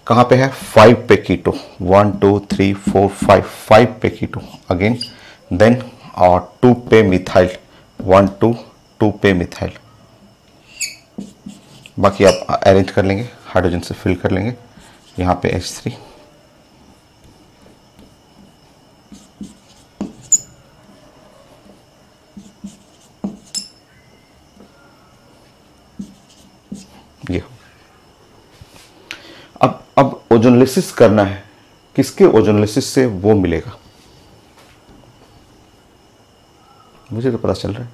कहाँ पे है? 5 पे कीटो, 1 2 3 4 5 पे कीटो अगेन, देन और 2 पे मिथाइल, 1 2 पे मिथाइल। बाकी आप अरेंज कर लेंगे, हाइड्रोजन से फिल कर लेंगे। यहाँ पे H3, ये हो। अब ओजोनलिसिस करना है, किसके ओजोनलिसिस से वो मिलेगा, मुझे तो पता चल रहा है,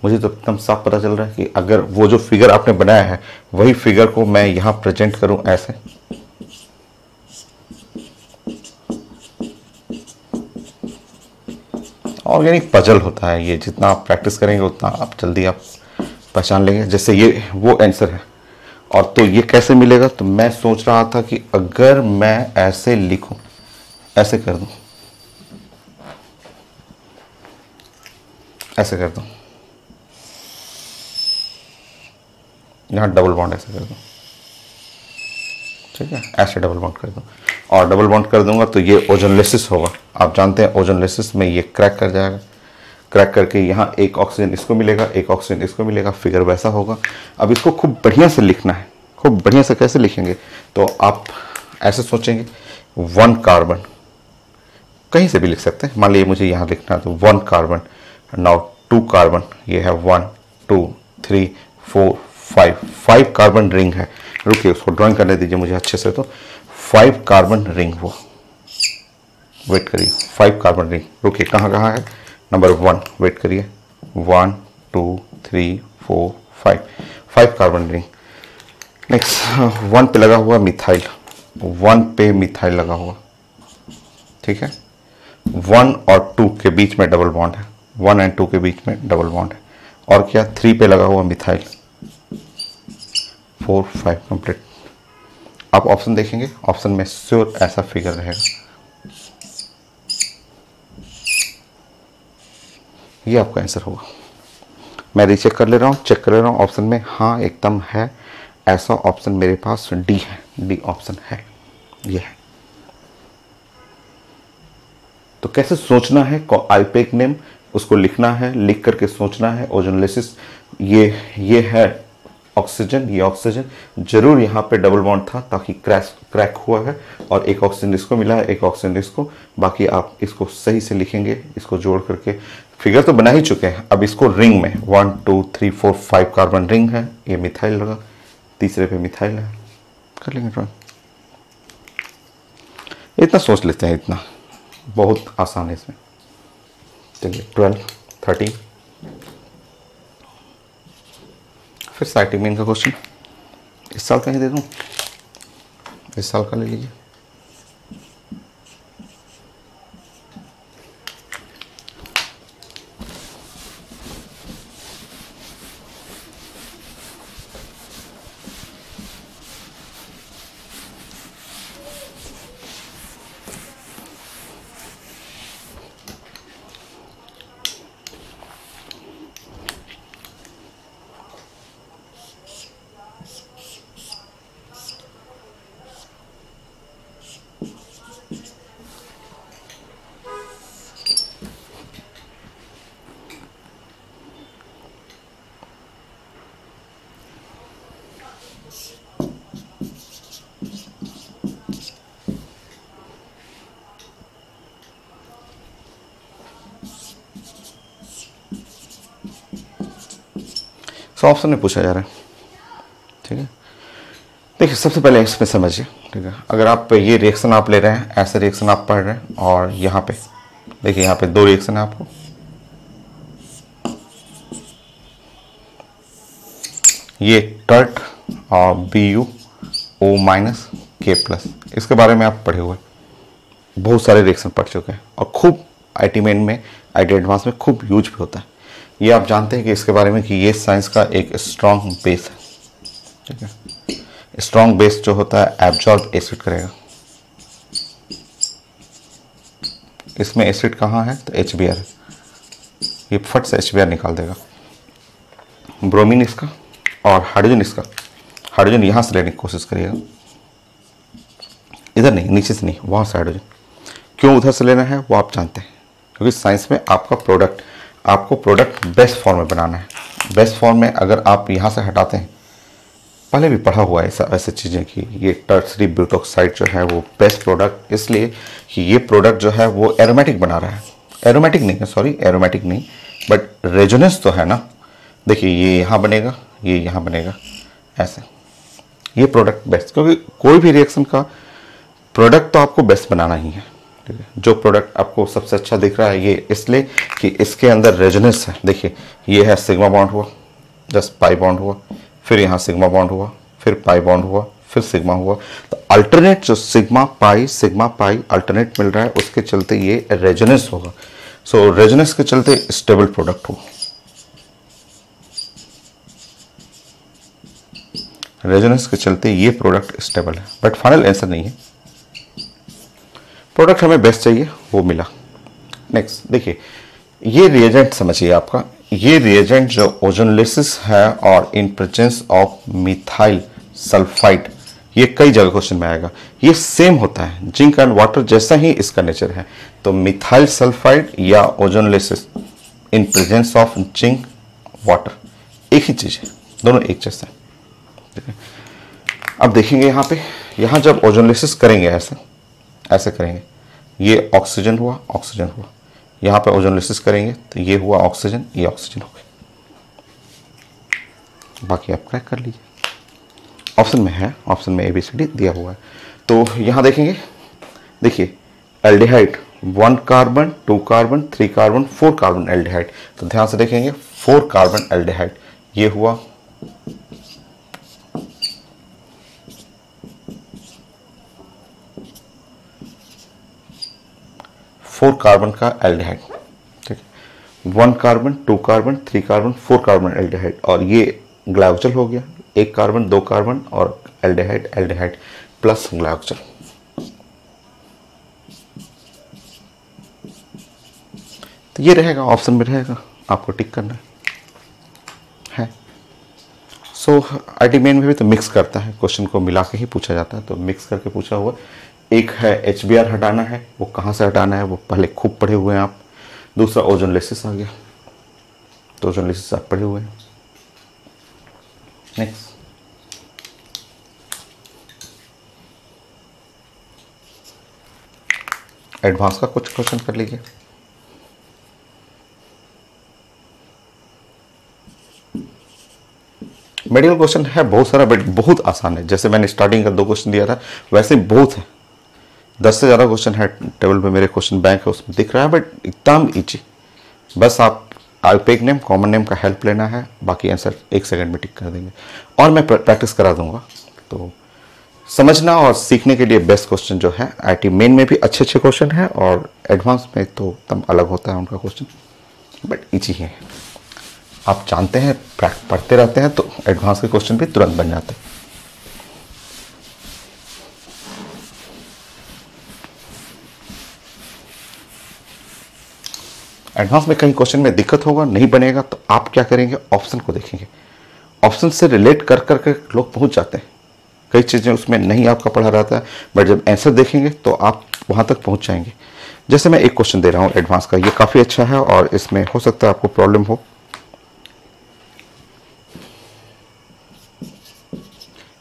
मुझे तो एकदम साफ पता चल रहा है कि अगर वो जो फिगर आपने बनाया है वही फिगर को मैं यहां प्रेजेंट करूं ऐसे, ऑर्गेनिक पजल होता है ये, जितना आप प्रैक्टिस करेंगे उतना आप जल्दी आप पहचान लेंगे। जैसे ये वो आंसर है, और तो ये कैसे मिलेगा, तो मैं सोच रहा था कि अगर मैं ऐसे लिखूं, ऐसे कर दूं, ऐसे कर दूं, यहां डबल बॉन्ड ऐसे कर दूं, ठीक है, ऐसे डबल बॉन्ड कर दूं और डबल बॉन्ड कर दूंगा तो ये ओजोनलिसिस होगा। आप जानते हैं ओजोनलिसिस में ये क्रैक कर जाएगा, क्रैक करके यहाँ एक ऑक्सीजन इसको मिलेगा, एक ऑक्सीजन इसको मिलेगा, फिगर वैसा होगा। अब इसको खूब बढ़िया से लिखना है, खूब बढ़िया से कैसे लिखेंगे, तो आप ऐसे सोचेंगे 1 कार्बन, कहीं से भी लिख सकते हैं, मान लीजिए मुझे यहाँ लिखना है तो 1 कार्बन, नाउ 2 कार्बन, ये है 1 2 3 4 5 कार्बन रिंग है। रुकिए उसको ड्राइंग करने दीजिए मुझे अच्छे से। तो 5 कार्बन रिंग, वो वेट करिए, 5 कार्बन रिंग, रुकिए कहाँ कहाँ है, नंबर 1 वेट करिए, 1 2 3 4 5 कार्बन रिंग। नेक्स्ट 1 पे लगा हुआ मिथाइल, 1 पे मिथाइल लगा हुआ, ठीक है। 1 और 2 के बीच में डबल बॉन्ड है, 1 एंड 2 के बीच में डबल बॉन्ड है। और क्या, 3 पे लगा हुआ मिथाइल, 4 5 कंप्लीट। आप ऑप्शन देखेंगे, ऑप्शन में श्योर ऐसा फिगर रहेगा, ये आपका आंसर होगा। मैं रीचेक कर ले रहा हूँ, चेक कर ले रहा हूँ ऑप्शन में, हाँ एकदम है, ऐसा ऑप्शन मेरे पास डी है, डी ऑप्शन है, ये है। तो कैसे सोचना है, आईपेक नेम उसको लिखना है, लिख करके सोचना है। ओजोनलिसिस ये है ऑक्सीजन, ये ऑक्सीजन, जरूर यहाँ पे डबल बॉन्ड था ताकि क्रैक हुआ है, और एक ऑक्सीजन इसको मिला है, एक ऑक्सीजन इसको। बाकी आप इसको सही से लिखेंगे, इसको जोड़ करके फिगर तो बना ही चुके हैं। अब इसको रिंग में 1 2 3 4 5 कार्बन रिंग है, ये मिथाइल लगा, तीसरे पे मिथाइल है, कर लेंगे ड्रॉइंग। इतना सोच लेते हैं, इतना बहुत आसान है इसमें। चलिए 12 13 फिर साइटिमीन का क्वेश्चन, इस साल का ही दे दूँ, इस साल का ले लीजिए। ऑप्शन में पूछा जा रहा है, ठीक है। देखिए सबसे पहले इसमें समझिए, ठीक है। अगर आप ये रिएक्शन आप ले रहे हैं, ऐसे रिएक्शन आप पढ़ रहे हैं, और यहाँ पे देखिए यहाँ पे दो रिएक्शन है आपको, ये टर्ट और BuO- K+, इसके बारे में आप पढ़े हुए, बहुत सारे रिएक्शन पढ़ चुके हैं, और खूब IT मेन में, IT एडवांस में खूब यूज भी होता है। ये आप जानते हैं कि इसके बारे में कि ये साइंस का एक स्ट्रॉन्ग बेस है, ठीक है। स्ट्रॉन्ग बेस जो होता है एब्जॉर्ब एसिड करेगा। इसमें एसिड कहाँ है? तो HBr है, ये फट से HBr निकाल देगा। ब्रोमीन इसका और हाइड्रोजन इसका, हाइड्रोजन यहाँ से लेने की कोशिश करिएगा, इधर नहीं, नीचे से नहीं, वहाँ से हाइड्रोजन। क्यों उधर से लेना है वो आप जानते हैं, क्योंकि साइंस में आपको प्रोडक्ट बेस्ट फॉर्म में बनाना है। बेस्ट फॉर्म में अगर आप यहाँ से हटाते हैं, पहले भी पढ़ा हुआ है ऐसे चीज़ें कि ये टर्सरी ब्यूटॉक्साइड जो है वो बेस्ट प्रोडक्ट, इसलिए कि ये प्रोडक्ट जो है वो एरोमेटिक बना रहा है, एरोमेटिक नहीं है, सॉरी एरोमेटिक नहीं, बट रेजोनेंस तो है ना। देखिए ये यहाँ बनेगा, ये यहाँ बनेगा, ऐसे ये प्रोडक्ट बेस्ट, क्योंकि कोई भी रिएक्शन का प्रोडक्ट तो आपको बेस्ट बनाना ही है, ठीक है। जो प्रोडक्ट आपको सबसे अच्छा दिख रहा है ये इसलिए कि इसके अंदर रेजोनेंस है। देखिए ये है सिग्मा बॉन्ड हुआ, जस्ट पाई बॉन्ड हुआ, फिर यहाँ सिग्मा बॉन्ड हुआ, फिर पाई बॉन्ड हुआ, फिर सिग्मा हुआ, तो अल्टरनेट जो सिग्मा पाई अल्टरनेट मिल रहा है, उसके चलते ये रेजोनेंस होगा। सो रेजोनेंस के चलते स्टेबल प्रोडक्ट होगा, रेजोनेंस के चलते ये प्रोडक्ट स्टेबल है, बट फाइनल आंसर नहीं है। प्रोडक्ट हमें बेस्ट चाहिए, वो मिला। नेक्स्ट देखिए, ये रिएजेंट समझिए आपका, ये रिएजेंट जो ओजोनोलिसिस है और इन प्रेजेंस ऑफ मिथाइल सल्फाइड, ये कई जगह क्वेश्चन में आएगा। ये सेम होता है, जिंक एंड वाटर जैसा ही इसका नेचर है। तो मिथाइल सल्फाइड या ozonolysis in presence of zinc water एक ही चीज है, दोनों एक जैसा है। अब देखेंगे यहाँ पे, यहाँ जब ओजोनोलिसिस करेंगे ऐसे करेंगे, ये ऑक्सीजन हुआ, ऑक्सीजन हुआ, यहाँ पे ओजोनोलिसिस करेंगे तो ये हुआ ऑक्सीजन, ये ऑक्सीजन हो गई। बाकी आप क्रैक कर लीजिए, ऑप्शन में है, ऑप्शन में ABCD दिया हुआ है। तो यहाँ देखेंगे, देखिए aldehyde 1 carbon 2 carbon 3 carbon 4 carbon aldehyde, तो ध्यान से देखेंगे 4 कार्बन एल्डिहाइड, ये हुआ 4 कार्बन का एल्डिहाइड, ठीक है। 1 carbon 2 carbon 3 carbon 4 carbon aldehyde, और ये ग्लाइकोजल हो गया, 1 कार्बन 2 कार्बन और एल्डिहाइड प्लस ग्लाइकोजल। तो ये रहेगा, ऑप्शन में रहेगा, आपको टिक करना है। सो IT मेन में भी तो मिक्स करता है, क्वेश्चन को मिला के ही पूछा जाता है, तो मिक्स करके पूछा हुआ। एक है HBr हटाना है, वो कहाँ से हटाना है वो पहले खूब पढ़े हुए हैं आप। दूसरा ओजोनोलिसिस आ गया, तो ओजोनोलिसिस आप पढ़े हुए हैं। नेक्स्ट एडवांस का कुछ क्वेश्चन कर लीजिए। मेडिकल क्वेश्चन है बहुत सारा, बट बहुत आसान है। जैसे मैंने स्टार्टिंग का 2 क्वेश्चन दिया था, वैसे बहुत है, 10 से ज़्यादा क्वेश्चन है टेबल पे, मेरे क्वेश्चन बैंक है उसमें दिख रहा है, बट एकदम ईजी। बस आप आईपेक नेम, कॉमन नेम का हेल्प लेना है, बाकी आंसर 1 सेकंड में टिक कर देंगे और मैं प्रैक्टिस करा दूंगा। तो समझना और सीखने के लिए बेस्ट क्वेश्चन जो है, आईटी मेन में भी अच्छे अच्छे क्वेश्चन है और एडवांस में तो तब अलग होता है उनका क्वेश्चन, बट ईजी है। आप जानते हैं, पढ़ते रहते हैं तो एडवांस के क्वेश्चन भी तुरंत बन जाते हैं। एडवांस में कहीं क्वेश्चन में दिक्कत होगा, नहीं बनेगा, तो आप क्या करेंगे, ऑप्शन को देखेंगे। ऑप्शन से रिलेट कर करके लोग पहुंच जाते हैं। कई चीज़ें उसमें नहीं आपका पढ़ा रहता है, बट जब आंसर देखेंगे तो आप वहां तक पहुंच जाएंगे। जैसे मैं एक क्वेश्चन दे रहा हूं एडवांस का, ये काफ़ी अच्छा है और इसमें हो सकता है आपको प्रॉब्लम हो।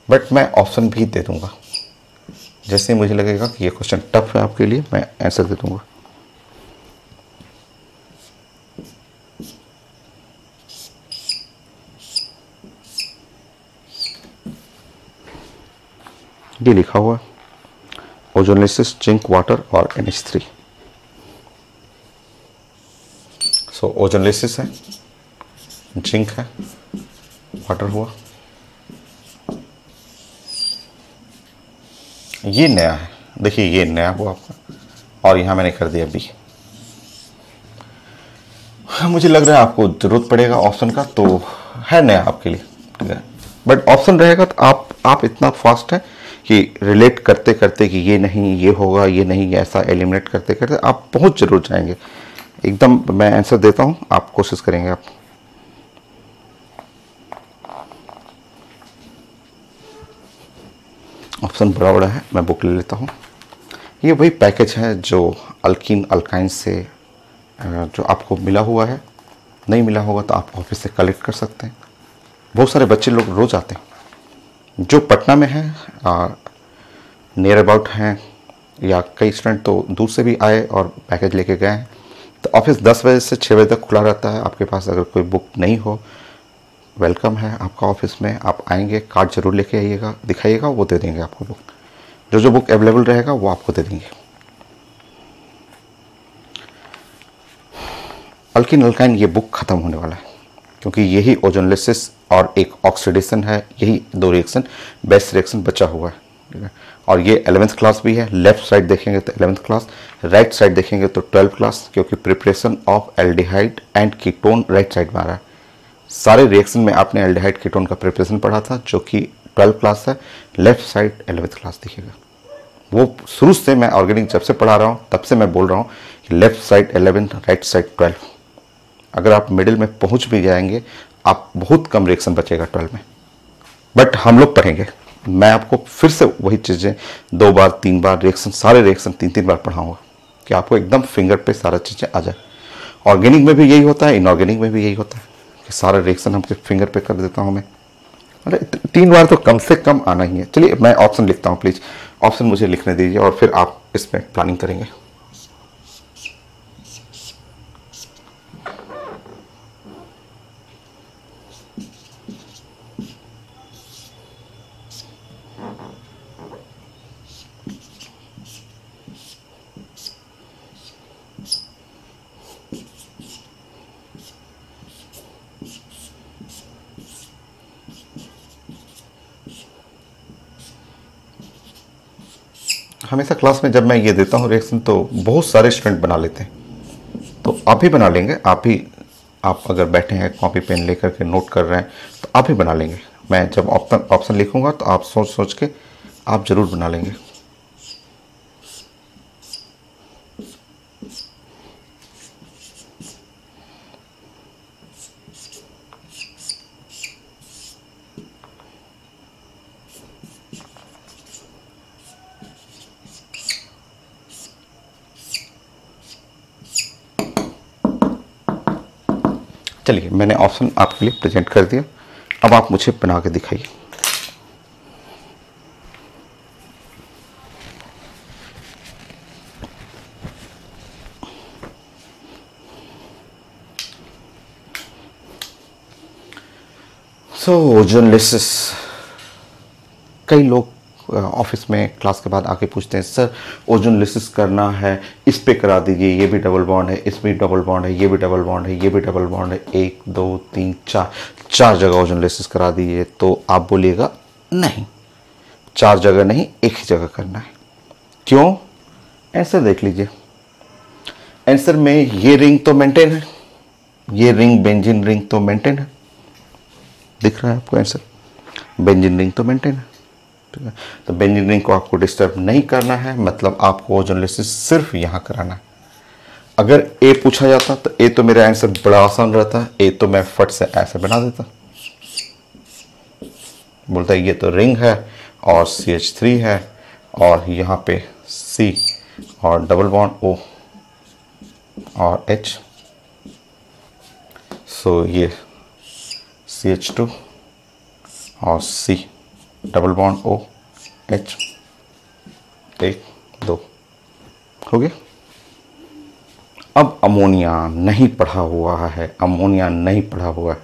बट मैं ऑप्शन भी दे दूंगा, जैसे मुझे लगेगा कि ये क्वेश्चन टफ है आपके लिए, मैं आंसर दे दूंगा। ये लिखा हुआ ओजोनलेसिस, जिंक, वाटर और NH3। सो ओजोनलेसिस है, जिंक है, वाटर हुआ, ये नया है, देखिए ये नया हुआ आपका, और यहां मैंने कर दिया बी। मुझे लग रहा है आपको जरूरत पड़ेगा ऑप्शन का, तो है नया आपके लिए, ठीक है। बट ऑप्शन रहेगा तो आप इतना फास्ट है कि रिलेट करते करते कि ये नहीं ये होगा, ये नहीं ऐसा, एलिमिनेट करते करते आप पहुंच जरूर जाएंगे एकदम। मैं आंसर देता हूं, आप कोशिश करेंगे। आप ऑप्शन बड़ा बड़ा है, मैं बुक ले लेता हूं। ये वही पैकेज है जो अल्कीन अल्काइन से जो आपको मिला हुआ है, नहीं मिला होगा तो आप ऑफिस से कलेक्ट कर सकते हैं। बहुत सारे बच्चे लोग रोज आते हैं जो पटना में हैं, नियर अबाउट हैं, या कई स्टूडेंट तो दूर से भी आए और पैकेज लेके गए हैं। तो ऑफिस 10 बजे से 6 बजे तक खुला रहता है। आपके पास अगर कोई बुक नहीं हो, वेलकम है आपका ऑफिस में, आप आएंगे, कार्ड जरूर लेके आइएगा, दिखाइएगा, वो दे देंगे आपको बुक। जो बुक अवेलेबल रहेगा वो आपको दे देंगे। अल्कीन अल्काइन ये बुक खत्म होने वाला है, क्योंकि यही ओजोनलेसिस और एक ऑक्सीडेशन है, यही 2 रिएक्शन, बेस्ट रिएक्शन बचा हुआ है, ठीक है। और ये 11th क्लास भी है। लेफ्ट साइड देखेंगे तो 11th क्लास, राइट साइड देखेंगे तो 12th क्लास, क्योंकि preparation of aldehyde and ketone right side में आ रहा है। सारे रिएक्शन में आपने एल्डिहाइड कीटोन का प्रिपरेशन पढ़ा था, जो कि 12th क्लास है। लेफ्ट साइड 11th क्लास दिखेगा। वो शुरू से मैं ऑर्गेनिक जब से पढ़ा रहा हूँ तब से मैं बोल रहा हूँ कि लेफ्ट साइड 11, राइट साइड 12। अगर आप मिडिल में पहुंच भी जाएंगे, आप बहुत कम रिएक्शन बचेगा 12 में। बट हम लोग पढ़ेंगे, मैं आपको फिर से वही चीज़ें 2 बार 3 बार रिएक्शन, सारे रिएक्शन 3-3 बार पढ़ाऊंगा कि आपको एकदम फिंगर पे सारा चीज़ें आ जाए। ऑर्गेनिक में भी यही होता है, इनऑर्गेनिक में भी यही होता है कि सारा रिएक्शन हमके फिंगर पे कर देता हूँ मैं। मतलब 3 बार तो कम से कम आना ही है। चलिए मैं ऑप्शन लिखता हूँ, प्लीज़ ऑप्शन मुझे लिखने दीजिए और फिर आप इसमें प्लानिंग करेंगे। हमेशा क्लास में जब मैं ये देता हूँ रिएक्शन तो बहुत सारे स्टूडेंट बना लेते हैं, तो आप भी बना लेंगे। आप अगर बैठे हैं कॉपी पेन लेकर के नोट कर रहे हैं तो आप भी बना लेंगे। मैं जब ऑप्शन लिखूंगा तो आप सोच सोच के आप जरूर बना लेंगे। चलिए मैंने ऑप्शन आपके लिए प्रेजेंट कर दिया, अब आप मुझे बना के दिखाइए। ओजोनलेसिस, कई लोग ऑफिस में क्लास के बाद आके पूछते हैं सर ओजोनोलिसिस करना है, इस पे करा दीजिए, ये भी डबल बॉन्ड है, इसमें डबल बॉन्ड है, ये भी डबल बॉन्ड है, ये भी डबल बॉन्ड है, 1 2 3 4 जगह ओजोनोलिसिस करा दीजिए, तो आप बोलिएगा नहीं, 4 जगह नहीं, एक ही जगह करना है। क्यों? आंसर देख लीजिए। आंसर में ये रिंग तो मेंटेन है, ये रिंग बेंजीन रिंग तो मेंटेन है, दिख रहा है आपको आंसर, बेंजीन रिंग तो मेंटेन है, ठीक है। तो बेंजीन रिंग को आपको डिस्टर्ब नहीं करना है, मतलब आपको ओजोनोलिसिस सिर्फ यहाँ कराना है। अगर ए पूछा जाता तो ए तो मेरा आंसर बड़ा आसान रहता, ए तो मैं फट से ऐसे बना देता, बोलता है ये तो रिंग है और CH3 है और यहाँ पे C और डबल बॉन्ड O और H, सो ये CH2 और C double bond O H, 1 2 हो गया। अब अमोनिया नहीं पढ़ा हुआ है, अमोनिया नहीं पढ़ा हुआ है,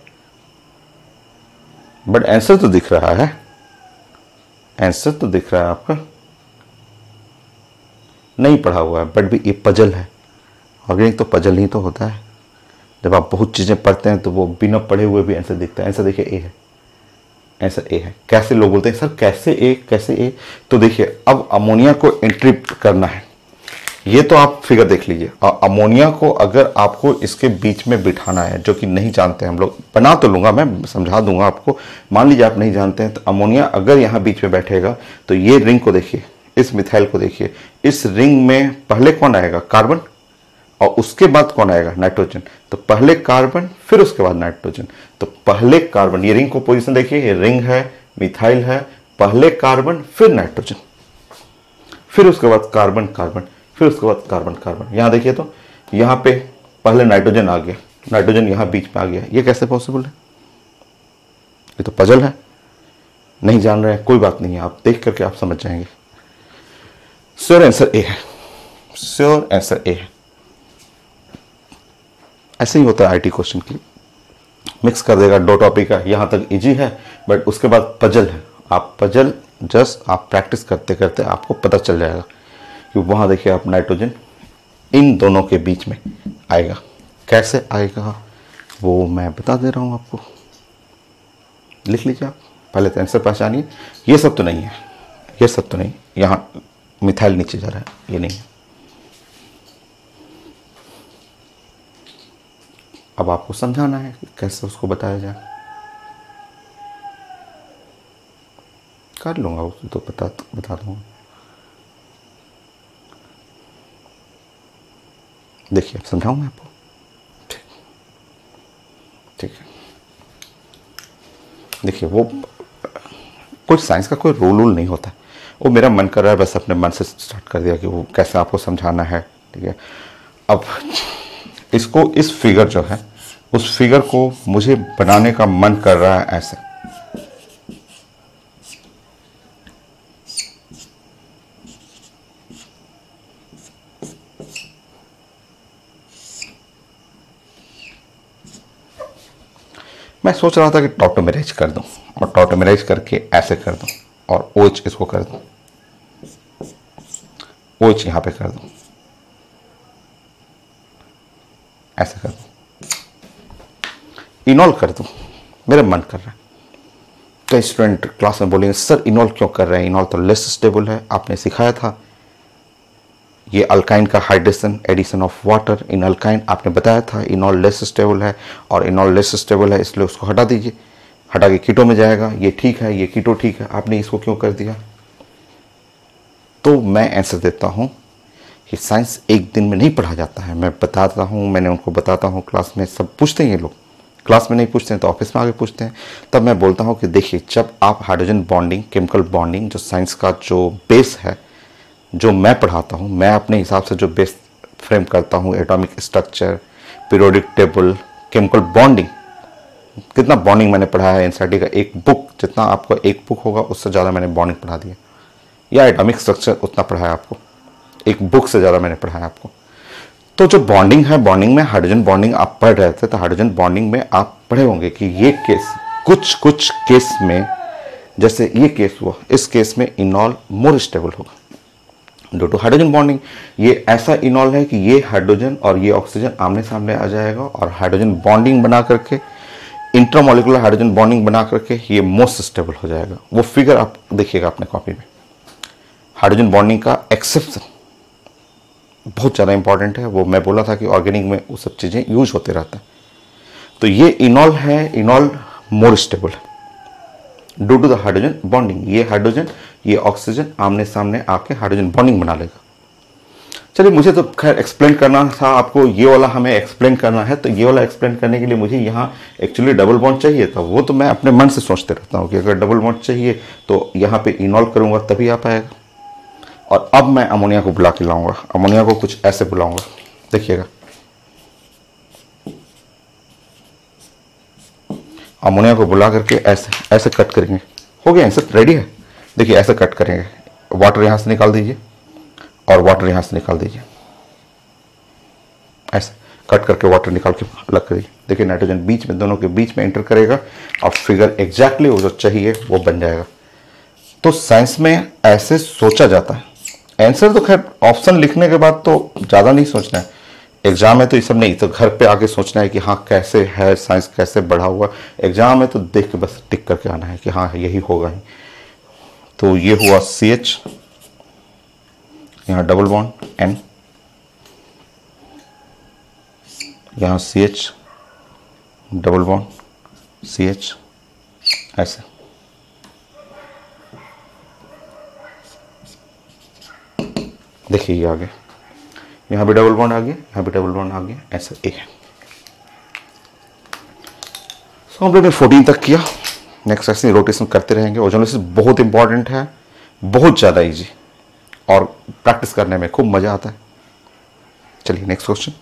बट आंसर तो दिख रहा है, आंसर तो दिख रहा है आपका, नहीं पढ़ा हुआ है बट भी ये पजल है। ऑर्गेनिक तो पजल ही तो होता है, जब आप बहुत चीज़ें पढ़ते हैं तो वो बिना पढ़े हुए भी आंसर दिखता है। आंसर देखिए ए है, आंसर ए है। कैसे लोग बोलते हैं सर कैसे ए, कैसे ए, तो देखिए अब अमोनिया को एंट्री करना है, ये तो आप फिगर देख लीजिए। और अमोनिया को अगर आपको इसके बीच में बिठाना है, जो कि नहीं जानते हम लोग, बना तो लूंगा मैं, समझा दूंगा आपको, मान लीजिए आप नहीं जानते हैं, तो अमोनिया अगर यहाँ बीच में बैठेगा तो ये रिंग को देखिए, इस मिथाइल को देखिए, इस रिंग में पहले कौन आएगा? कार्बन, और उसके बाद कौन आएगा? नाइट्रोजन। तो पहले कार्बन फिर उसके बाद नाइट्रोजन, तो पहले कार्बन, ये रिंग को पोजीशन देखिए, ये रिंग है, मिथाइल है, पहले कार्बन फिर नाइट्रोजन, फिर उसके बाद कार्बन कार्बन, फिर उसके बाद कार्बन कार्बन। यहां देखिए तो यहां पे पहले नाइट्रोजन आ गया, नाइट्रोजन यहां बीच में आ गया, ये कैसे पॉसिबल है? ये तो पजल है, नहीं जान रहे हैं कोई बात नहीं है, आप देख करके आप समझ जाएंगे। श्योर आंसर ए है, श्योर आंसर ए है। ऐसे ही होता है आईटी क्वेश्चन के लिए, मिक्स कर देगा, दो टॉपिक है, यहां तक इजी है बट उसके बाद पजल है। आप पजल जस्ट आप प्रैक्टिस करते करते आपको पता चल जाएगा कि वहां देखिए आप नाइट्रोजन इन दोनों के बीच में आएगा, कैसे आएगा वो मैं बता दे रहा हूं आपको, लिख लीजिए आप, पहले तो आंसर पहचानिए। ये सब तो नहीं है, ये सब तो नहीं, यहाँ मिथाइल नीचे जा रहा है, ये नहीं है। अब आपको समझाना है कि कैसे उसको बताया जाए, कर लूंगा उसको तो बता दूंगा। देखिए समझाऊं मैं आपको, ठीक है। देखिए वो कुछ साइंस का कोई रूल नहीं होता, वो मेरा मन कर रहा है, बस अपने मन से स्टार्ट कर दिया कि वो कैसे आपको समझाना है, ठीक है। अब इसको, इस फिगर जो है, उस फिगर को मुझे बनाने का मन कर रहा है ऐसे, मैं सोच रहा था कि टॉटोमेराइज कर दूं, और टॉटोमेराइज करके ऐसे कर दूं, और OH इसको कर दूं, OH यहां पे कर दूं, ऐसे कर दूं, इनॉल कर दूं, मेरा मन कर रहा है। कई स्टूडेंट क्लास में बोलेंगे सर इनॉल क्यों कर रहे हैं, इनॉल तो लेस स्टेबल है, आपने सिखाया था। ये अल्काइन का hydration, addition of water in alkyne, आपने बताया था इनॉल लेस स्टेबल है, और इनॉल लेस स्टेबल है इसलिए उसको हटा दीजिए, हटा के कीटो में जाएगा, ये ठीक है, ये कीटो ठीक है, आपने इसको क्यों कर दिया? तो मैं आंसर देता हूं कि साइंस एक दिन में नहीं पढ़ा जाता है, मैं बताता हूं, मैंने उनको बताता हूं, क्लास में सब पूछते हैं ये लोग, क्लास में नहीं पूछते हैं तो ऑफिस में आके पूछते हैं। तब मैं बोलता हूं कि देखिए जब आप हाइड्रोजन बॉन्डिंग, केमिकल बॉन्डिंग, जो साइंस का जो बेस है, जो मैं पढ़ाता हूं, मैं अपने हिसाब से जो बेस फ्रेम करता हूं, atomic structure, periodic table, chemical bonding, कितना बॉन्डिंग मैंने पढ़ा है एनसीईआरटी का एक बुक, जितना आपको एक बुक होगा उससे ज़्यादा मैंने बॉन्डिंग पढ़ा दिया, या एटॉमिक स्ट्रक्चर उतना पढ़ा है आपको, एक बुक से ज़्यादा मैंने पढ़ा है आपको। तो जो बॉन्डिंग है, बॉन्डिंग में हाइड्रोजन बॉन्डिंग आप पढ़ रहे थे, तो हाइड्रोजन बॉन्डिंग में आप पढ़े होंगे कि ये केस, कुछ केस में जैसे ये केस हुआ, इस केस में इनॉल मोर स्टेबल होगा ड्यू टू हाइड्रोजन बॉन्डिंग। ये ऐसा इनॉल है कि ये हाइड्रोजन और ये ऑक्सीजन आमने सामने आ जाएगा और हाइड्रोजन बॉन्डिंग बना करके, इंट्रामोलिकुलर हाइड्रोजन बॉन्डिंग बना करके ये मोस्ट स्टेबल हो जाएगा। वो फिगर आप देखिएगा अपने कॉपी में। हाइड्रोजन बॉन्डिंग का एक्सेप्शन बहुत ज़्यादा इंपॉर्टेंट है, वो मैं बोला था कि ऑर्गेनिक में वो सब चीज़ें यूज होते रहता है। तो ये इनॉल है, इनॉल मोर स्टेबल है due to the hydrogen bonding. ये हाइड्रोजन, ये ऑक्सीजन आमने सामने आके हाइड्रोजन बॉन्डिंग बना लेगा। चलिए, मुझे तो खैर एक्सप्लेन करना था आपको, ये वाला हमें एक्सप्लेन करना है, तो ये वाला एक्सप्लेन करने के लिए मुझे यहाँ एक्चुअली डबल बॉन्ड चाहिए था। वो तो मैं अपने मन से सोचते रहता हूँ कि अगर डबल बॉन्ड चाहिए तो यहाँ पे इनॉल करूँगा तभी आ पाएगा। और अब मैं अमोनिया को बुला के लाऊंगा। अमोनिया को कुछ ऐसे बुलाऊंगा, देखिएगा। अमोनिया को बुला करके ऐसे ऐसे कट करेंगे। हो गया, आंसर रेडी है। देखिए ऐसे कट करेंगे, वाटर यहाँ से निकाल दीजिए और वाटर यहाँ से निकाल दीजिए। ऐसे कट करके वाटर निकाल के अलग करिए। देखिए नाइट्रोजन बीच में, दोनों के बीच में एंटर करेगा और फिगर एग्जैक्टली वो जो चाहिए वो बन जाएगा। तो साइंस में ऐसे सोचा जाता है। आंसर तो खैर ऑप्शन लिखने के बाद तो ज़्यादा नहीं सोचना है, एग्जाम है तो ये सब नहीं, तो घर पे आके सोचना है कि हाँ कैसे है साइंस, कैसे बढ़ा हुआ। एग्जाम है तो देख के बस टिक करके आना है कि हाँ यही होगा ही। तो ये हुआ CH, यहाँ डबल बॉन्ड N, यहाँ CH डबल बॉन्ड CH, ऐसे। देखिए ये आ गया, यहाँ भी डबल बॉन्ड आ गया, यहाँ भी डबल बॉन्ड आ गया, ऐसा एक है। सो हम लोग ने 14 तक किया। नेक्स्ट ऐसे रोटेशन करते रहेंगे। ओजोनोलिसिस बहुत इंपॉर्टेंट है, बहुत ज़्यादा इजी और प्रैक्टिस करने में खूब मज़ा आता है। चलिए नेक्स्ट क्वेश्चन।